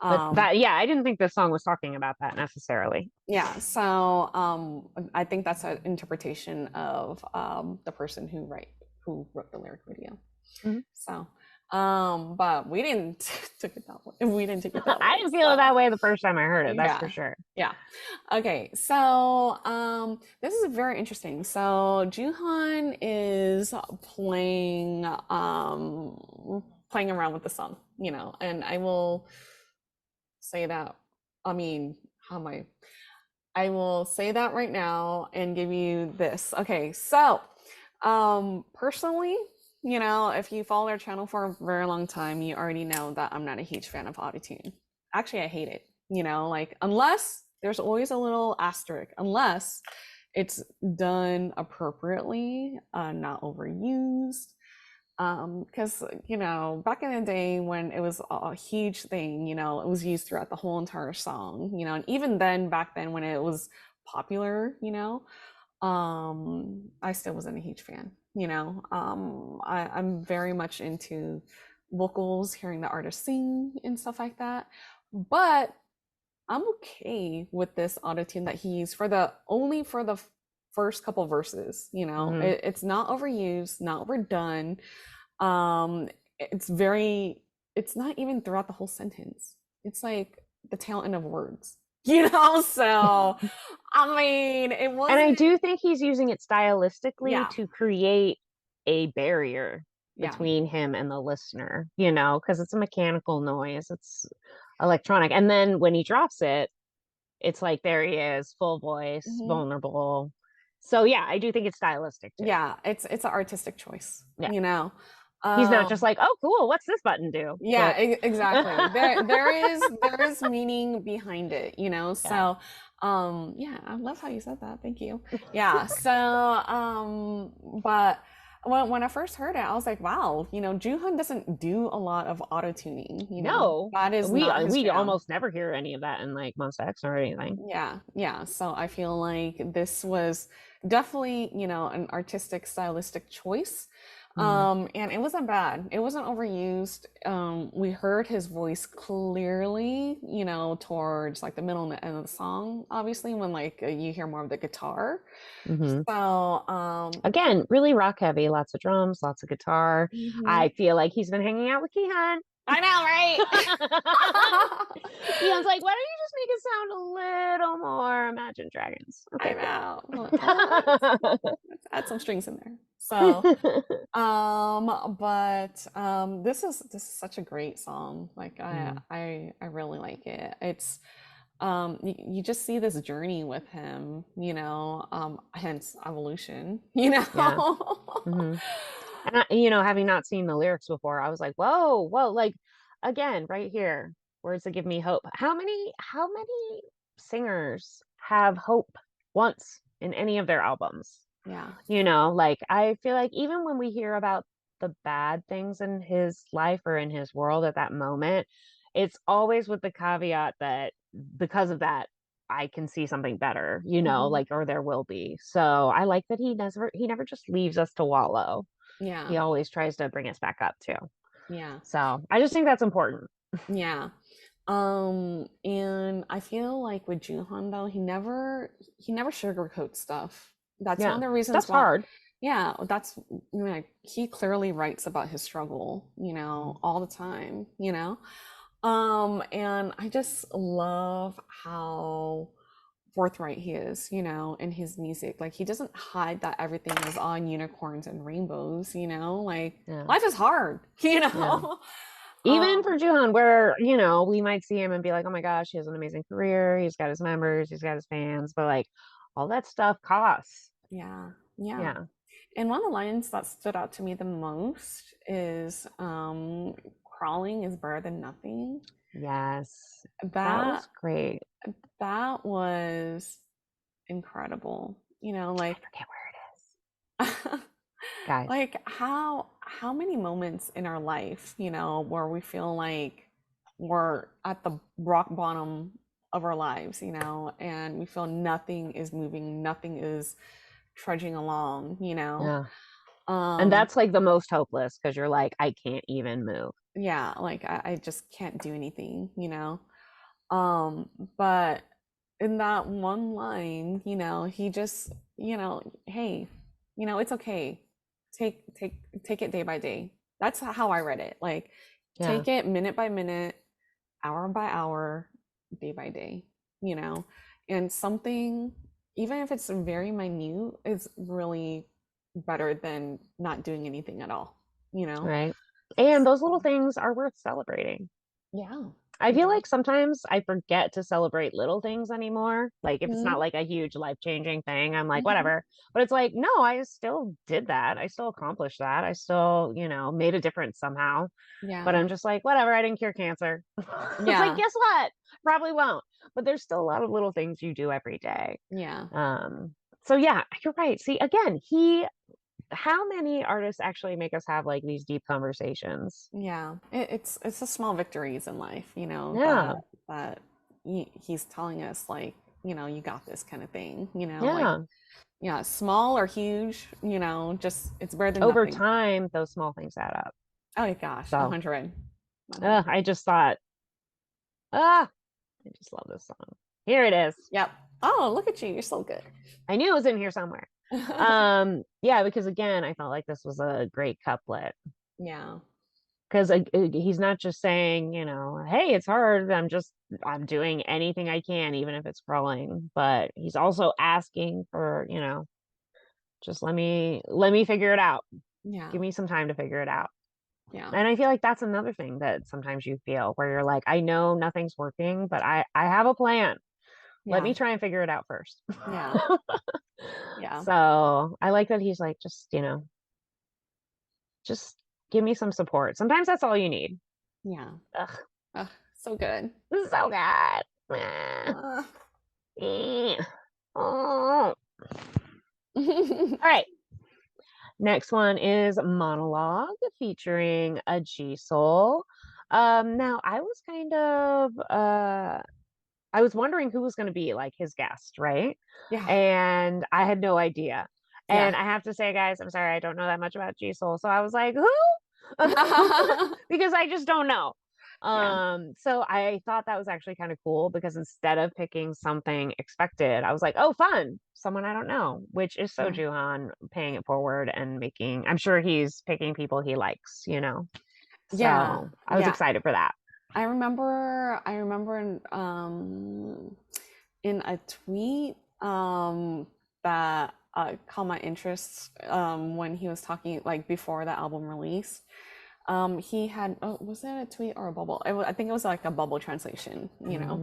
But I didn't think this song was talking about that necessarily. yeah. So, I think that's an interpretation of the person who wrote the lyric video. Mm-hmm. So, but we didn't take it that way. We didn't take it that way. I didn't feel it that way the first time I heard it. That's for sure. Yeah. Okay. So, this is very interesting. So, Joohon is playing around with the song, and I will say that. I mean, I will say that right now and give you this. Okay. So, personally, if you follow our channel for a very long time, you already know that I'm not a huge fan of autotune. Actually, I hate it. Like, unless there's always a little asterisk, unless it's done appropriately, not overused. Because back in the day when it was a huge thing, it was used throughout the whole entire song, and even then, back then when it was popular, I still wasn't a huge fan. I'm very much into vocals, hearing the artist sing and stuff like that. But I'm okay with this autotune that he used only for the first couple verses. It's not overused, not overdone. It's not even throughout the whole sentence. It's like the tail end of words. So I mean, it was, and I do think he's using it stylistically to create a barrier between him and the listener, because it's a mechanical noise, it's electronic, and then when he drops it, it's like there he is, full voice, vulnerable. So yeah, I do think it's stylistic too. Yeah, it's an artistic choice. He's not just like, oh cool, what's this button do? Yeah, exactly. there is meaning behind it, so I love how you said that. Thank you. Yeah. So but when I first heard it, I was like, wow, Joohon doesn't do a lot of auto-tuning. No, that is we not his jam. almost never hear any of that in like Monsta X or anything. Yeah. So I feel like this was definitely, an artistic, stylistic choice. And it wasn't bad. It wasn't overused. We heard his voice clearly, towards like the middle end of the song, obviously, when like you hear more of the guitar. So again, really rock heavy, lots of drums, lots of guitar. I feel like he's been hanging out with Kihan. I know, right? Kihan's like, why don't you just make it sound a little more Imagine Dragons? Okay, I know. Let's add some strings in there. So, this is such a great song. Like I really like it. It's you just see this journey with him, hence evolution, Yeah. And having not seen the lyrics before, I was like, whoa, like again, right here, words that give me hope. How many singers have hope once in any of their albums? Yeah. Like I feel like even when we hear about the bad things in his life or in his world at that moment, it's always with the caveat that because of that, I can see something better, like, or there will be. So I like that he never just leaves us to wallow. Yeah. He always tries to bring us back up too. Yeah. So I just think that's important. Yeah. And I feel like with Joohon though, he never sugarcoats stuff. That's one of the reasons that's hard. Yeah, that's like he clearly writes about his struggle, all the time, and I just love how forthright he is, in his music. Like he doesn't hide that everything is on unicorns and rainbows, like life is hard, Even for Joohon, where we might see him and be like, oh my gosh, he has an amazing career, he's got his members, he's got his fans, but like all that stuff costs. Yeah. And one of the lines that stood out to me the most is crawling is better than nothing. Yes. That was great. That was incredible. Like I forget where it is. Guys. Like how many moments in our life, where we feel like we're at the rock bottom of our lives, you know, and we feel nothing is moving, nothing is trudging along, you know. Yeah. And that's like the most hopeless because you're like, I can't even move. Yeah, like I just can't do anything, you know. But in that one line, you know, he just, you know, hey, you know, it's okay. Take it day by day. That's how I read it. Like, Yeah. take it minute by minute, hour by hour, day by day, you know. And something, even if it's very minute, is really better than not doing anything at all, you know. Right. And those little things are worth celebrating. Yeah. I feel like sometimes I forget to celebrate little things anymore. Like if it's not Mhm. like a huge life-changing thing, I'm like, Mhm. whatever. But it's like, no, I still did that. I still accomplished that. I still, made a difference somehow. But Yeah. I'm just like, whatever, I didn't cure cancer. It's like, Yeah. guess what? Probably won't. But there's still a lot of little things you do every day. Yeah. So yeah, you're right. See, again, how many artists actually make us have like these deep conversations? Yeah. It's the small victories in life, you know, Yeah. that he's telling us, like, you know, you got this kind of thing, you know, like, Yeah. yeah, small or huge, you know, just it's better than Over nothing. time, those small things add up. Oh my gosh, So 100. 100. I just thought, I just love this song. Here it is. Yep. Oh, look at you. You're so good. I knew it was in here somewhere. Yeah, because again, I felt like this was a great couplet. Yeah. Because he's not just saying, hey, it's hard. I'm doing anything I can, even if it's crawling. But he's also asking for, just let me figure it out. Yeah. Give me some time to figure it out. Yeah. And I feel like that's another thing that sometimes you feel where you're like, I know nothing's working, but I have a plan. Let Yeah. me try and figure it out first. Yeah. Yeah. So I like that he's like, just give me some support. Sometimes that's all you need. Yeah. Ugh, Ugh, so good. this is so good. Uh. Oh. All right. Next one is Monologue featuring a GSoul. Now I was kind of I was wondering who was going to be like his guest, right? Yeah. And I had no idea. Yeah. And I have to say, guys, I'm sorry, I don't know that much about GSoul. So I was like, who? Because I just don't know. Yeah. So I thought that was actually kind of cool because instead of picking something expected, I was like, oh, fun, someone I don't know, which is so Yeah. Juhan paying it forward and I'm sure he's picking people he likes, Yeah. So I was Yeah. excited for that. I remember in a tweet that caught my interest when he was talking, like, before the album release. He had, oh, was that a tweet or a bubble? I think it was like a bubble translation, you know.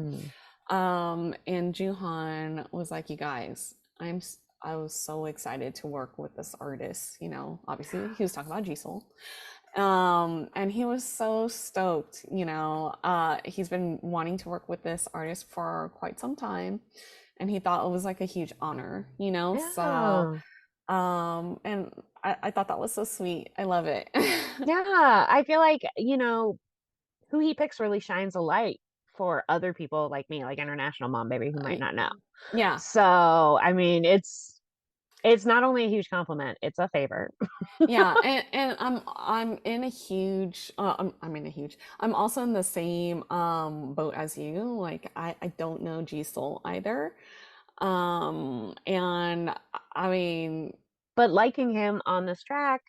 Mm. And Juhan was like, you guys, I was so excited to work with this artist, you know. Obviously he was talking about GSoul. And he was so stoked, you know. He's been wanting to work with this artist for quite some time, and he thought it was like a huge honor, you know. So Yeah. and I thought that was so sweet. I love it. Yeah. I feel like, who he picks really shines a light for other people like me, like international mom baby who might not know. Yeah. So, I mean, it's not only a huge compliment, it's a favor. Yeah, and I'm in a huge I'm in a huge I'm also in the same boat as you. Like, I don't know GSoul either. And I mean, But liking him on this track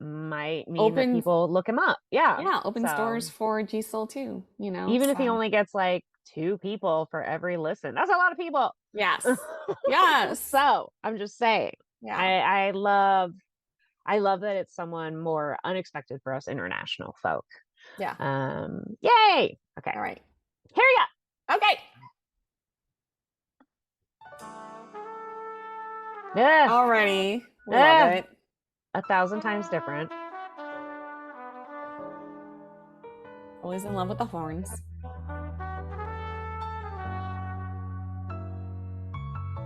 might mean that opens people look him up. Yeah. yeah, opens doors So, for GSoul too, you know. even if he So only gets like 2 people for every listen, that's a lot of people. yes. Yes. So, I'm just saying. Yeah. I love that it's someone more unexpected for us international folk. Yeah. Yay. Okay. All right. Here we go. Okay. Yeah. Alrighty. We love it. 1,000 times different. Always in love with the horns.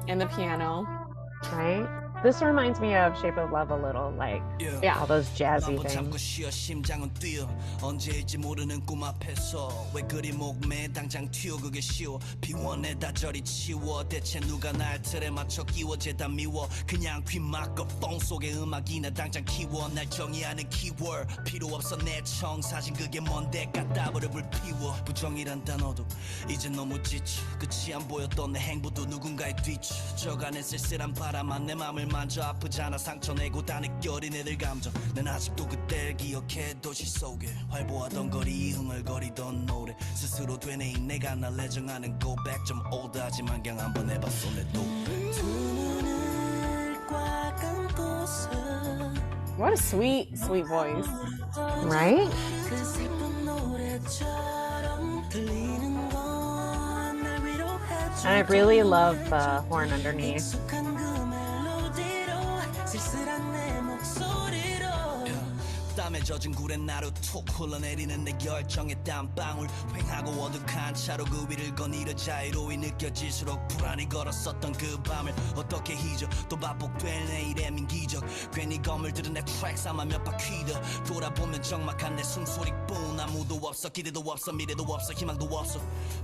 And the piano. Right? This reminds me of Shape of Love a little, like all those jazzy things. 쉬어 심장은 뛰어 언제일지 모르는 꿈 앞에서 왜 그리 목매 당장 튀어 그게 쉬워 비워내다 저리 치워 대체 누가 날 틀에 맞춰 끼워 죄다 미워 그냥 귀 막고 폰 속에 음악이나 당장 키워 날 정의하는 키워드 필요 없어 내 청사진 그게 뭔데 까따블을 불피워 부정이란 단어도 이제 너무 지쳐 끝이 안 보였던 내 행보도 누군가의 뒤쳐 저간의 쓸쓸한 바람만 내 맘을 만져 아프잖아 상처 내고 다 느껴린 애들 감정 난 아직도 그때를 기억해 도시 속에 활보하던 거리 흥얼거리던 노래 스스로 되뇌인 내가 날 애정하는 go back 좀 올드하지만 그냥 한번 해봤어 내 독백 두 눈을 꽉 감고서 What a sweet voice. Right? 그 슬픈 노래처럼 들리는 건 날 위로해줘 And I really love the horn underneath. 익숙한 그 멜로디로 쓸쓸한 내 목소리로 땀에 젖은 구렛나루 툭 흘러내리는 내 열정의 땀방울 휑하고 어둑한 차로 그 위를 거닐어 자유로이 느껴질수록 불안이 걸었었던 그 밤을 어떻게 잊어 또 반복될 내일의 민기적 괜히 건물들은 내 트랙 삼아 몇 바퀴 더 돌아보면 적막한 내 숨소리뿐 아무도 없어 기대도 없어 미래도 없어 희망도 없어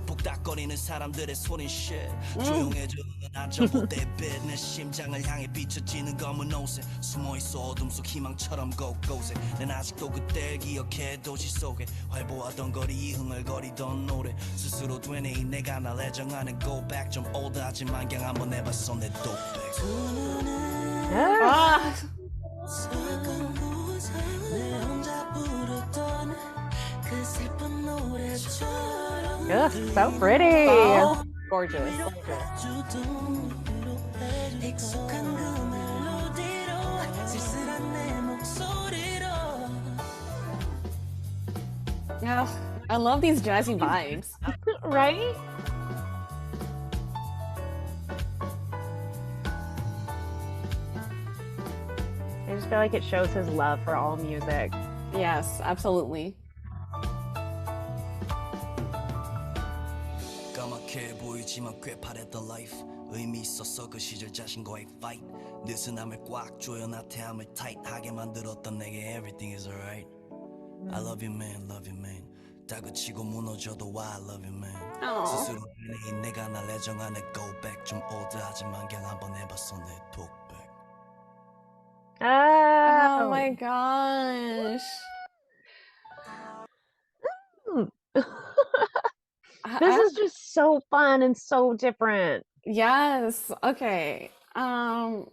복닥거리는 사람들의 소린 shit 조용해져 앉아보대 빛 내 심장을 향해 비춰지는 검은 옷에 숨어있어 어둠 속 희망처럼 곳곳에 난 아직도 그때를 기억해 도시 속에 활보하던 거리 흥얼거리던 노래 스스로 되뇌인 내가 날 애정하는 go back 좀 올드하지만 그냥 한번 해봤어 내 독백 두 눈을 슬픈 구석 내 혼자 부르던 그 슬픈 노래처럼 Ugh, so pretty. So gorgeous. 익숙한 그 멜로디로 쓸쓸한 내 목소리로 Yeah, I love these jazzy vibes. Right? I just feel like it shows his love for all music. Yes, absolutely. 까맣게 보이지만 꽤 바랬던 life 의미 있었어 그 시절 자신과의 fight 느슨함을 꽉 조여 나태함을 tight하게 만들었던 내게 everything is alright I love you man love you man 다그치고 무너져도 I love you man 스스로 내인 내가 날 애정하네 go back 좀 올드하지만 그냥 한번 해봤어 내 독백 Oh my gosh. This is just so fun and so different. Yes. Okay. Who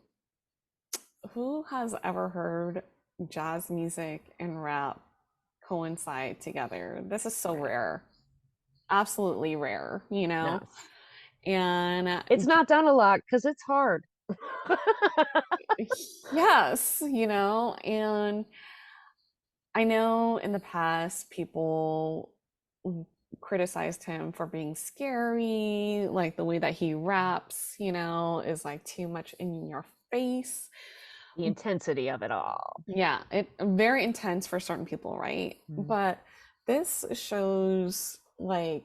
has ever heard jazz music and rap coincide together? This is so rare. Absolutely rare, you know? No. And it's not done a lot because it's hard. Yes, you know, and I know in the past people criticized him for being scary, like the way that he raps, you know, is like too much in your face. The intensity of it all. Yeah, it very intense for certain people, right? But this shows like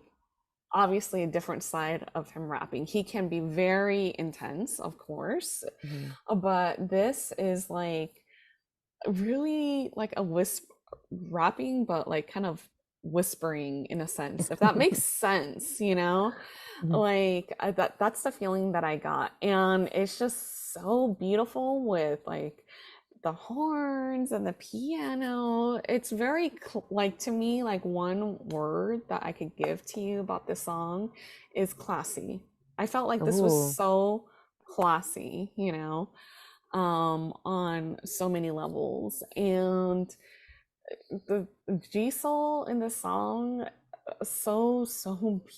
obviously a different side of him rapping. He can be very intense, of course, but this is like really like a rapping, but like kind of whispering in a sense, if that makes sense, you know? Like that's the feeling that I got, and it's just so beautiful with like the horns and the piano. It's very like, to me, like one word that I could give to you about this song is classy. I felt like this was so classy, you know, on so many levels. And the GSoul in the song, so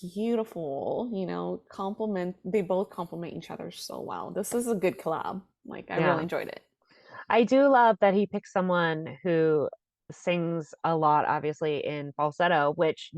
beautiful, you know, they both complement each other so well. This is a good collab. Like I really enjoyed it. I do love that he picked someone who sings a lot, obviously, in falsetto, which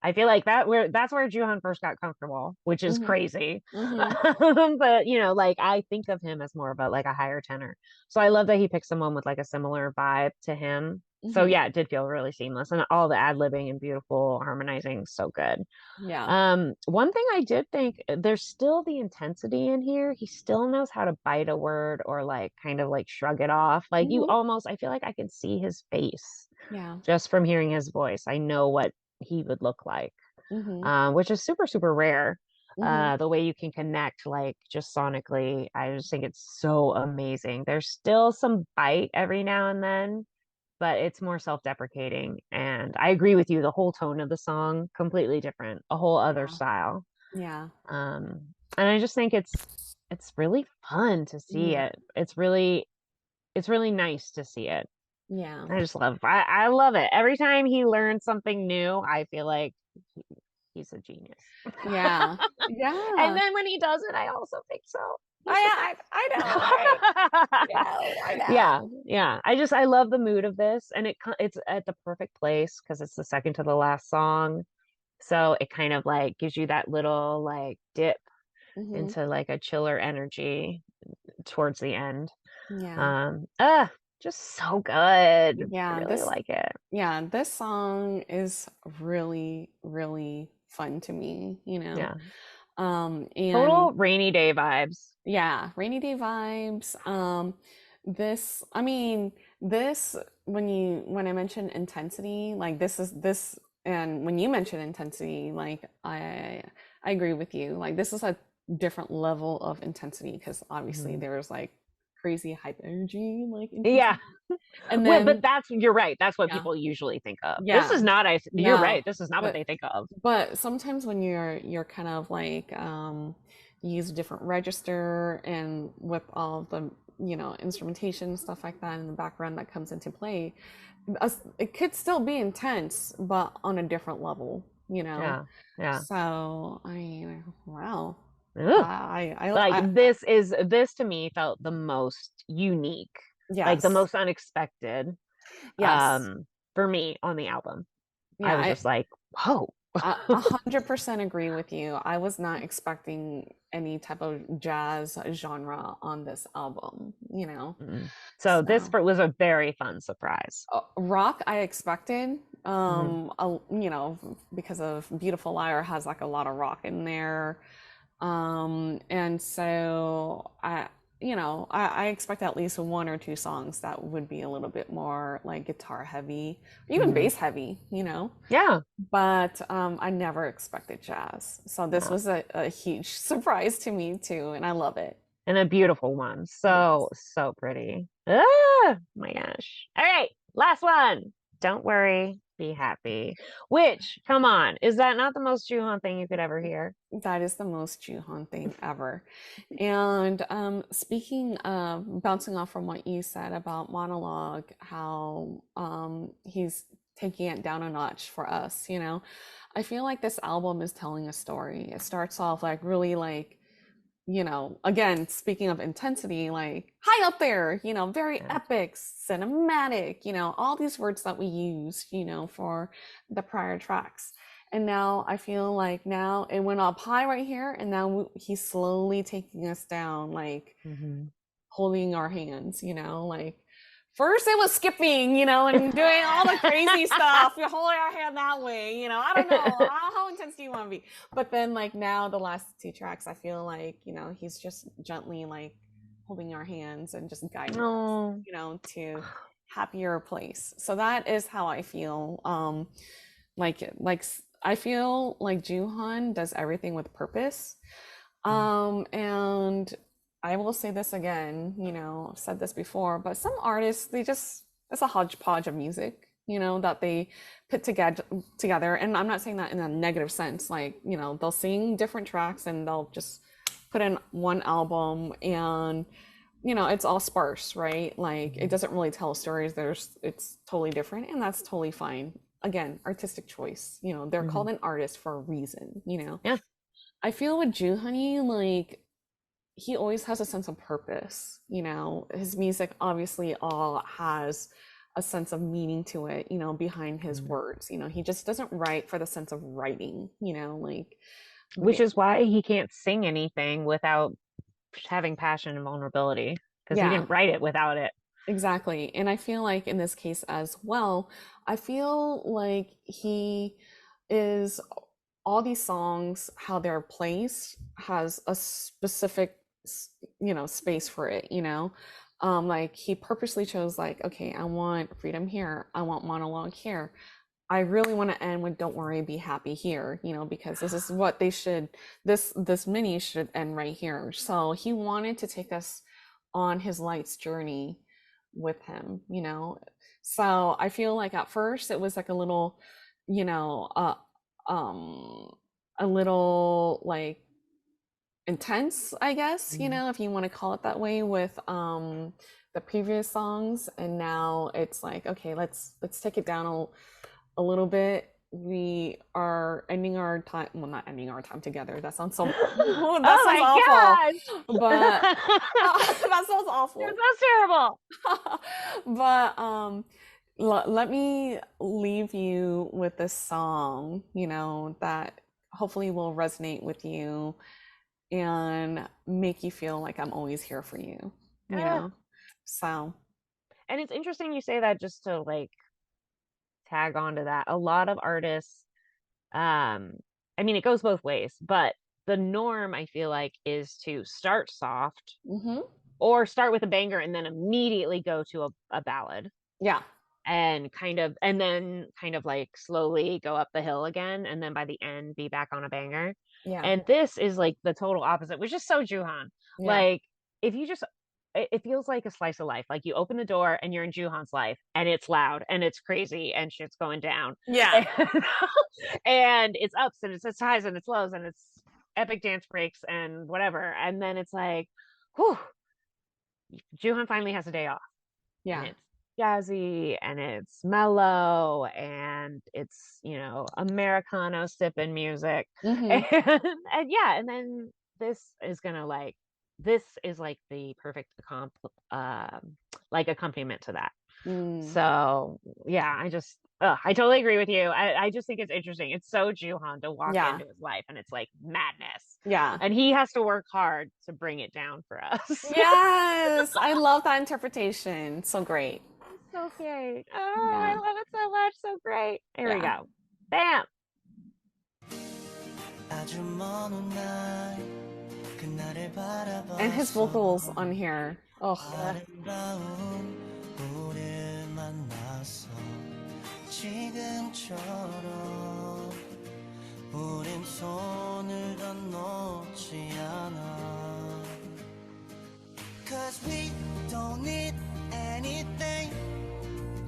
I feel like that's where Joohon first got comfortable, which is crazy. But you know, like I think of him as more of a higher tenor. So I love that he picked someone with like a similar vibe to him. So yeah, it did feel really seamless, and all the ad-libbing and beautiful harmonizing, so good. Yeah. One thing I did think, there's still the intensity in here. He still knows how to bite a word or like kind of like shrug it off. Like you almost, I feel like I can see his face. Yeah. Just from hearing his voice. I know what he would look like. Which is super, super rare. The way you can connect like just sonically, I just think it's so amazing. There's still some bite every now and then, but it's more self-deprecating. And I agree with you, the whole tone of the song completely different, a whole other style. Yeah. And I just think it's really fun to see it. It's really nice to see it. Yeah. I love it. Every time he learns something new, I feel like he's a genius. Yeah. Yeah. And then when he does it, I also think so. I know. Right? I know. Yeah. I love the mood of this, and it's at the perfect place because it's the second to the last song. So it kind of like gives you that little like dip into like a chiller energy towards the end. Just so good. Yeah, I really like it. Yeah, this song is really, really fun to me, Yeah. And total rainy day vibes. Yeah, rainy day vibes. This, I mean, this when I mention intensity, like this, and when you mention intensity, like I agree with you. Like this is a different level of intensity because obviously there's like crazy hype energy, like yeah. And then, but you're right. That's what people usually think of. Yeah. This is not. You're right. This is not what they think of. But sometimes when you're kind of like use a different register and with all of the instrumentation stuff like that in the background that comes into play, it could still be intense, but on a different level. Yeah. So wow. This to me felt the most unique. Yes. Like the most unexpected. Yes. For me on the album. Yeah, I was just like, whoa. 100% agree with you. I was not expecting any type of jazz genre on this album, So this was a very fun surprise. Rock I expected, because of Beautiful Liar has like a lot of rock in there. And so I expect at least one or two songs that would be a little bit more like guitar heavy, or even bass heavy, Yeah. But I never expected jazz. So this was a huge surprise to me too, and I love it. And a beautiful one. So pretty. Ah, my gosh. All right, last one. Don't worry, be happy. Which, come on, is that not the most Joohon thing you could ever hear? That is the most Joohon thing ever. And speaking of bouncing off from what you said about Monologue, how he's taking it down a notch for us, I feel like this album is telling a story. It starts off like really like, again, speaking of intensity, like high up there, very epic, cinematic, all these words that we use, for the prior tracks. And now I feel like now it went up high right here, and now he's slowly taking us down, like holding our hands, like first it was skipping, and doing all the crazy stuff. You're holding our hand that way, I don't know. How intense do you want to be? But then like now the last two tracks, I feel like, he's just gently like holding our hands and just guiding us, to happier place. So that is how I feel. Like I feel like Joohon does everything with purpose. And I will say this again, I've said this before, but some artists, it's a hodgepodge of music, that they put together. And I'm not saying that in a negative sense. Like, they'll sing different tracks and they'll just put in one album and, it's all sparse, right? Like it doesn't really tell stories. It's totally different, and that's totally fine. Again, artistic choice, they're called an artist for a reason, Yeah. I feel with JOOHONEY, like he always has a sense of purpose. His music obviously all has a sense of meaning to it, behind his words. He just doesn't write for the sense of writing, like which is why he can't sing anything without having passion and vulnerability, because he didn't write it without it. Exactly. And I feel like in this case as well, I feel like he is all these songs, how they're placed, has a specific, space for it, like he purposely chose like, okay, I want freedom here, I want monologue here. I really want to end with "Don't worry, be happy" here, because this is what they should. This mini should end right here. So he wanted to take us on his light's journey with him, So I feel like at first it was like a little, you know, uh, a little like intense, I guess, if you want to call it that way, with the previous songs, and now it's like, okay, let's take it down a little bit. We are ending our time, well, not ending our time together. That sounds so that sounds awful. But that sounds awful. That sounds terrible. But let me leave you with this song, that hopefully will resonate with you and make you feel like I'm always here for you, you know? So. And it's interesting you say that, just to like tag onto that. A lot of artists, I mean, it goes both ways, but the norm, I feel like, is to start soft or start with a banger and then immediately go to a ballad. Yeah. And then kind of like slowly go up the hill again, and then by the end be back on a banger. Yeah. And this is like the total opposite, which is so Joohon. Yeah. Like, if you just, it feels like a slice of life. Like, you open the door and you're in Joohon's life, and it's loud and it's crazy and shit's going down. Yeah. And it's ups and it's highs and it's lows and it's epic dance breaks and whatever. And then it's like, whew, Joohon finally has a day off. Yeah. And it's jazzy and it's mellow and it's, Americano sipping music. And yeah, and then this is like the perfect accompaniment to that. So yeah, I totally agree with you. I just think it's interesting. It's so Joohon to walk into his life and it's like madness. Yeah. And he has to work hard to bring it down for us. Yes. I love that interpretation. So great. So great. Oh, I love it so much. So great. Here we go. Bam. And his vocals on here. Oh. Cause we don't need anything.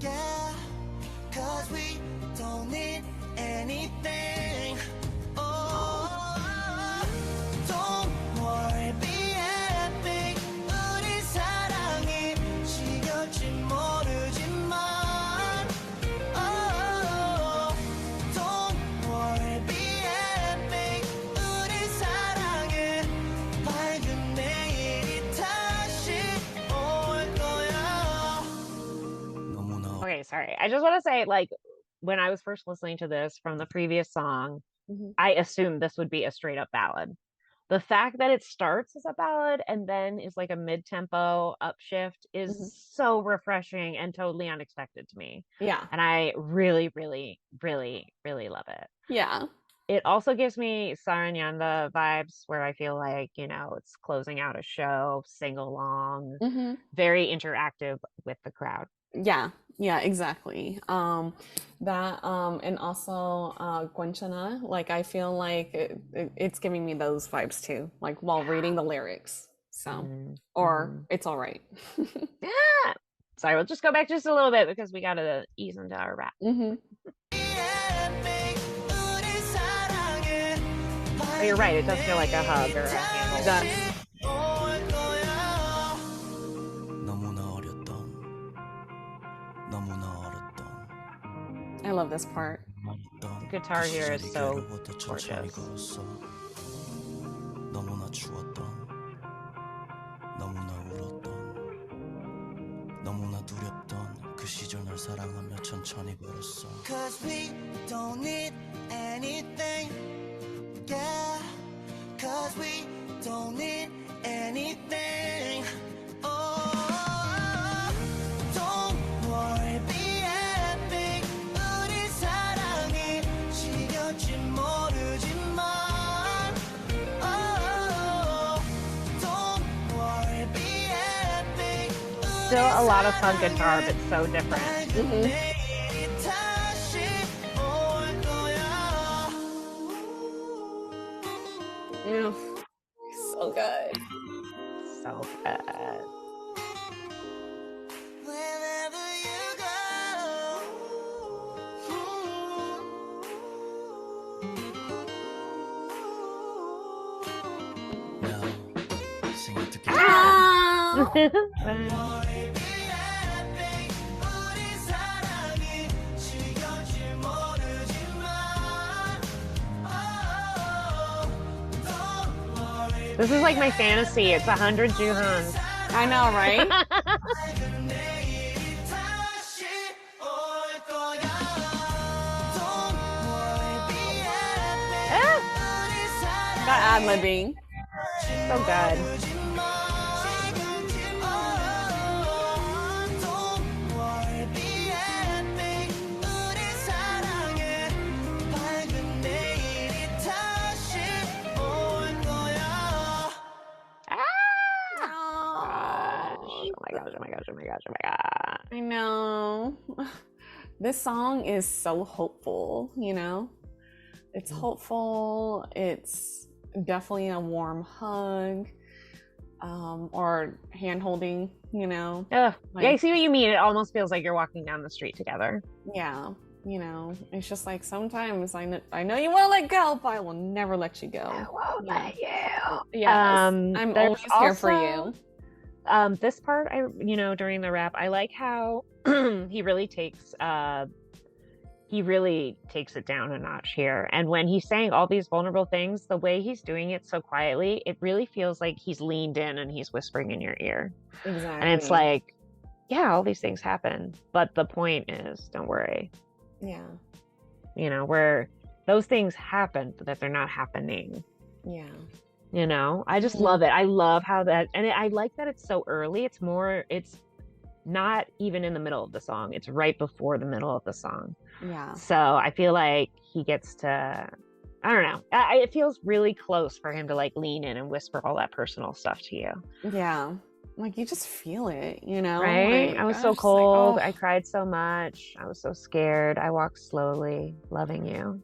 Yeah, cause we don't need anything. Oh, don't worry, be happy. 우리 사랑이 지겨울지 모르지만. Oh, don't worry, be happy. 우리 사랑은 밝은 내일이 다시 올 거야. Okay, sorry. I just want to say, like, when I was first listening to this from the previous song, I assumed this would be a straight up ballad. The fact that it starts as a ballad and then is like a mid-tempo upshift is so refreshing and totally unexpected to me. Yeah. And I really, really, really, really love it. Yeah. It also gives me Saranyanda vibes, where I feel like, it's closing out a show, sing along, very interactive with the crowd. Yeah, exactly. That and also Gwenchana, like I feel like it's giving me those vibes too, like while reading the lyrics. So or it's all right. Yeah. Sorry, we'll just go back just a little bit because we gotta ease into our rap. But you're right, it does feel like a hug or a handle. It does. I love this part. The guitar here is so gorgeous. Cause we don't need anything. Yeah, cause we don't need anything. Oh, still a lot of fun guitar, but so different. Yeah. So good. So good. This is like my fantasy. It's 100 JOOHONE'S. I know, right? Got ad-libbing. So good. Oh my gosh. I know. This song is so hopeful, you know? It's hopeful. It's definitely a warm hug, or hand holding, you know? Yeah, I see what you mean. It almost feels like you're walking down the street together. Yeah, you know, it's just like sometimes I know you want to let go, but I will never let you go. I won't let you. Yes, I'm always here for you. This part, during the rap, I like how he really takes it down a notch here. And when he's saying all these vulnerable things, the way he's doing it so quietly, it really feels like he's leaned in and he's whispering in your ear. Exactly. And it's like, yeah, all these things happen, but the point is, don't worry. Yeah. You know, where those things happen, but that they're not happening. Yeah. You know, I just love it. I love how that, and I like that it's so early. It's not even in the middle of the song. It's right before the middle of the song. Yeah. So I feel like he gets to, I don't know. It feels really close for him to like lean in and whisper all that personal stuff to you. Yeah. Like you just feel it, you know? Right? Like, I was so cold. Like, oh. I cried so much. I was so scared. I walked slowly, loving you.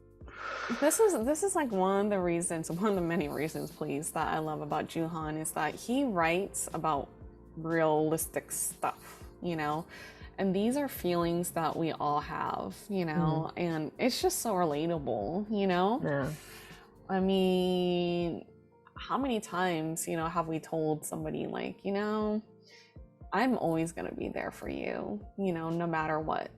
This is like one of the many reasons, please, that I love about JOOHONE is that he writes about realistic stuff, you know? And these are feelings that we all have, you know? And it's just so relatable, you know? Yeah. I mean, how many times, you know, have we told somebody like, you know, I'm always going to be there for you, you know, no matter what.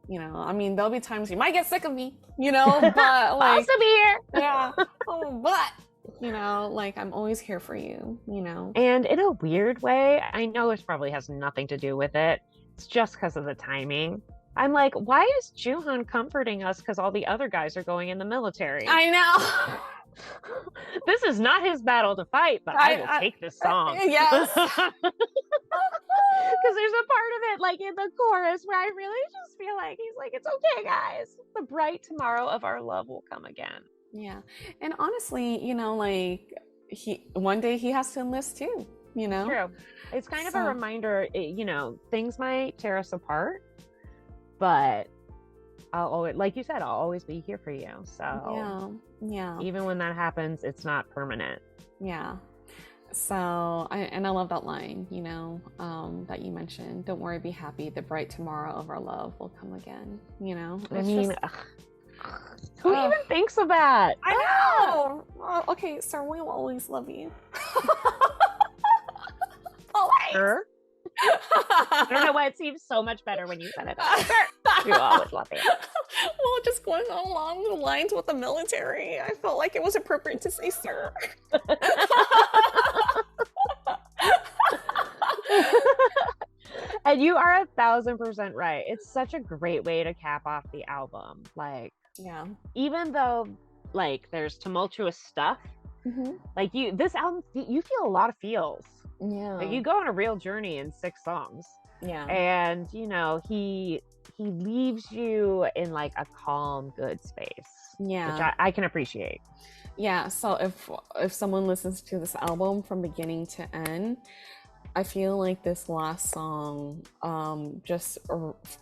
You know, I mean, there'll be times you might get sick of me, you know, but like, I'll still be here. Yeah. But, you know, like, I'm always here for you, you know. And in a weird way, I know this probably has nothing to do with it. It's just because of the timing. I'm like, why is JOOHONE comforting us because all the other guys are going in the military? I know. This is not his battle to fight, but I will take this song. Yes. Because there's a part of it, like in the chorus, where I really just feel like he's like, it's okay, guys. The bright tomorrow of our love will come again. Yeah. And honestly, you know, like, one day he has to enlist too, you know? True. It's kind of a reminder, you know, things might tear us apart, but I'll always, like you said, I'll always be here for you. So yeah. Even when that happens, it's not permanent. Yeah. So, I love that line, you know, that you mentioned. Don't worry, be happy. The bright tomorrow of our love will come again. You know, I mean, who even thinks of that? I know. Okay, sir, we will always love you. Sure. I don't know why it seems so much better when you said it. You always love it. Well, just going along the lines with the military, I felt like it was appropriate to say sir. And you are 1,000% right. It's such a great way to cap off the album. Like, yeah, even though like there's tumultuous stuff, like this album, you feel a lot of feels. Yeah, like you go on a real journey in 6 songs. Yeah, and you know he leaves you in like a calm, good space. Yeah, which I can appreciate. Yeah, so if someone listens to this album from beginning to end, I feel like this last song, just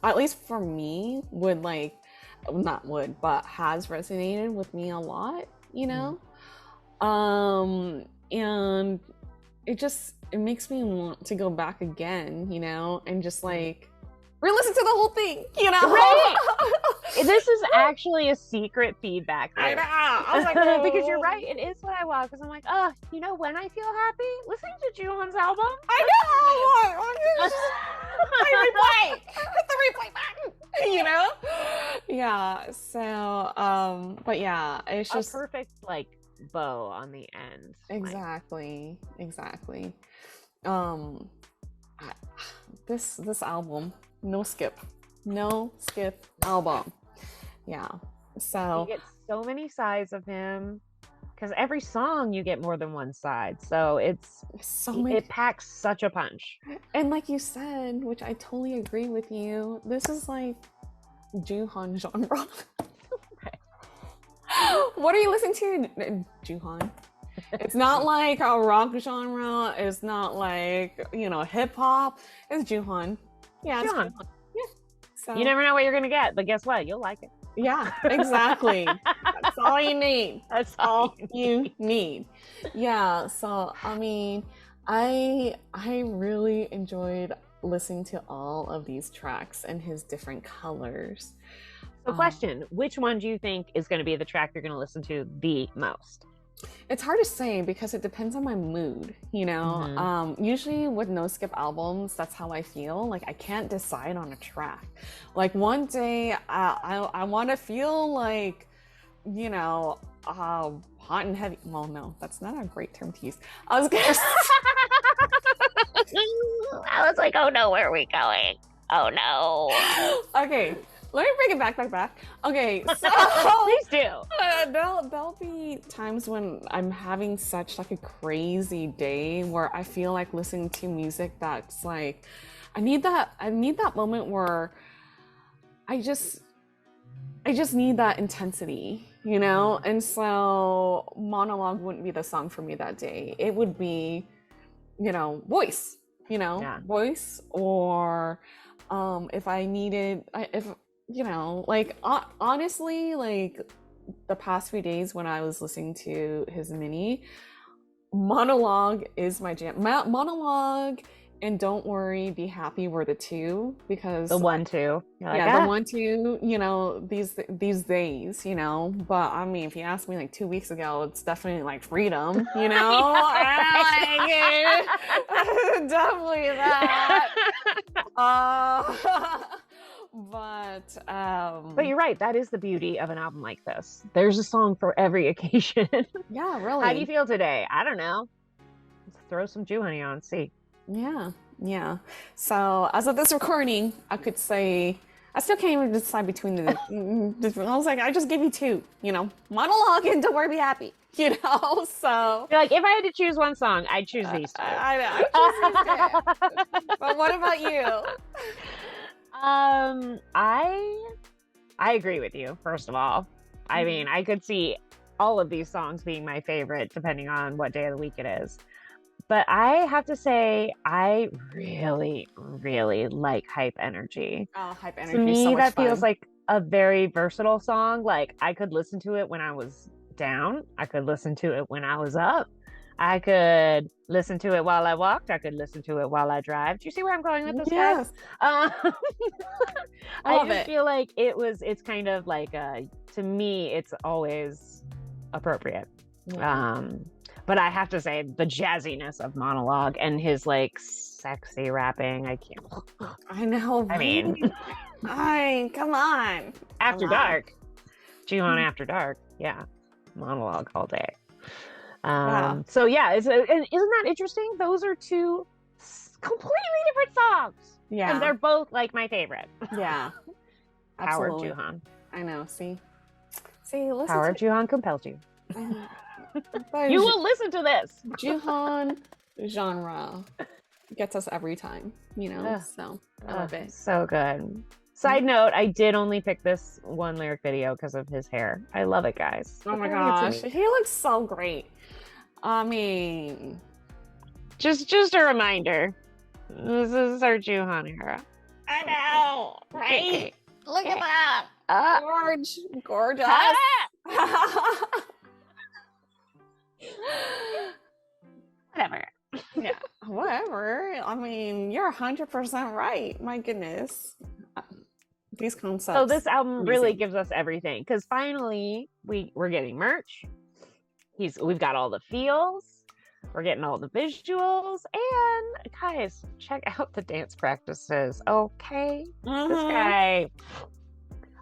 at least for me, would like, not would, but has resonated with me a lot, you know? And it makes me want to go back again, you know, and just like re-listen to the whole thing, you know? Right. This is actually a secret feedback loop. I know. I was like, because you're right, it is what I want. Because I'm like, you know when I feel happy? Listening to JOOHONE'S album. I know. Replay. Hit the replay button. You know? Yeah. So, but yeah, it's just a perfect like bow on the end. Exactly. This album, no skip album. Yeah. So you get so many sides of him, because every song you get more than one side. So it's it packs such a punch. And like you said, which I totally agree with you, this is like JOOHONE genre. What are you listening to, JOOHONE? It's not like a rock genre. It's not like, you know, hip hop. It's JOOHONE. Yeah, it's JOOHONE. Yeah. So you never know what you're gonna get, but guess what? You'll like it. Yeah, exactly. That's all you need. That's all you need. Yeah. So I mean, I really enjoyed listening to all of these tracks and his different colors. So question, which one do you think is going to be the track you're going to listen to the most? It's hard to say because it depends on my mood, you know. Usually with no skip albums, that's how I feel. Like I can't decide on a track. Like one day I want to feel like, you know, hot and heavy. Well, no, that's not a great term to use. I was gonna I was like, oh no, where are we going? Oh no. Okay. Let me bring it back. Okay, so please do. There'll be times when I'm having such like a crazy day where I feel like listening to music that's like, I need that moment where I just need that intensity, you know? And so Monologue wouldn't be the song for me that day. It would be, you know, Voice, you know, Voice, or if I needed, you know, like honestly, like the past few days when I was listening to his mini, Monologue is my jam. Monologue and Don't Worry, Be Happy were the two, because the 1-2, like, yeah, the 1-2, you know, these days, you know. But I mean, if you asked me like 2 weeks ago, it's definitely like Freedom, you know. Definitely that. But you're right, that is the beauty of an album like this. There's a song for every occasion. Yeah, really. How do you feel today? I don't know. Let's throw some JOOHONEY on, see. Yeah. So as of this recording, I could say I still can't even decide between the I was like, I just gave you two, you know, Monologue and Don't Worry, Be Happy, you know. So you're like, if I had to choose one song, I'd choose these two. I know, I choose these two. But what about you? I agree with you, first of all. I mean, I could see all of these songs being my favorite depending on what day of the week it is. But I have to say, I really, really like Hype Energy. Oh, Hype Energy. To me, so much that fun. feels like a very versatile song. Like, I could listen to it when I was down. I could listen to it when I was up. I could listen to it while I walked. I could listen to it while I drive. Do you see where I'm going with this, yes. guys? I just feel like it's kind of like, to me, it's always appropriate. Yeah. But I have to say, the jazziness of Monologue and his like sexy rapping, I can't. I know. I mean, come on. After Dark, JOOHONE After Dark, yeah, Monologue all day. So yeah, isn't that interesting? Those are two completely different songs. Yeah, and they're both like my favorite. Yeah, Power of JOOHONE. I know. See, listen. Power of JOOHONE compelled you. You will listen to this. JOOHONE genre gets us every time, you know. So I love it. So good. Side note, I did only pick this one lyric video because of his hair. I love it, guys. Oh my gosh, he looks so great. I mean, just a reminder, This is our Juhon era. I know, right? Look at that. Gorgeous. Whatever. Yeah, whatever. I mean, you're 100% right. My goodness. These concepts. So this album really gives us everything, because finally we're getting merch. We've got all the feels. We're getting all the visuals, and guys, check out the dance practices. Okay, this guy.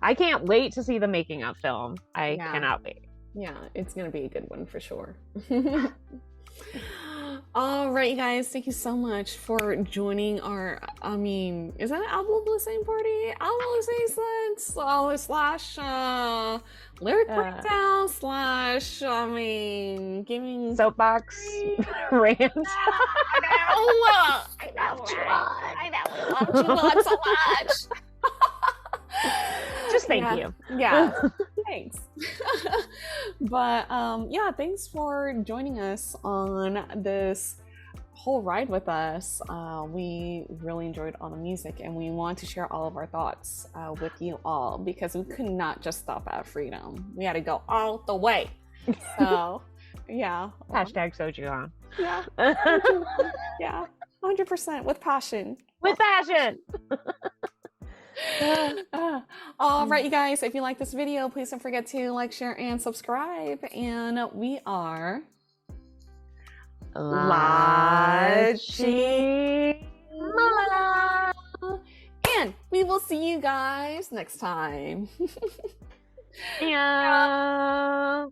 I can't wait to see the making of film. I cannot wait. Yeah, it's gonna be a good one for sure. All right, you guys, thank you so much for joining our, I mean, is that an album listening party? Album listening slash lyric breakdown slash, I mean, giving soapbox rant. I know, we love you so much. Just thank you. Yeah, thanks. But yeah, thanks for joining us on this whole ride with us. We really enjoyed all the music, and we want to share all of our thoughts with you all, because we could not just stop at Freedom. We had to go all the way. So yeah. Hashtag Sojuhon. Yeah. Yeah. 100% with passion. With passion. All right, you guys, if you like this video, please don't forget to like, share, and subscribe. And we are Monologue. And we will see you guys next time. Yeah.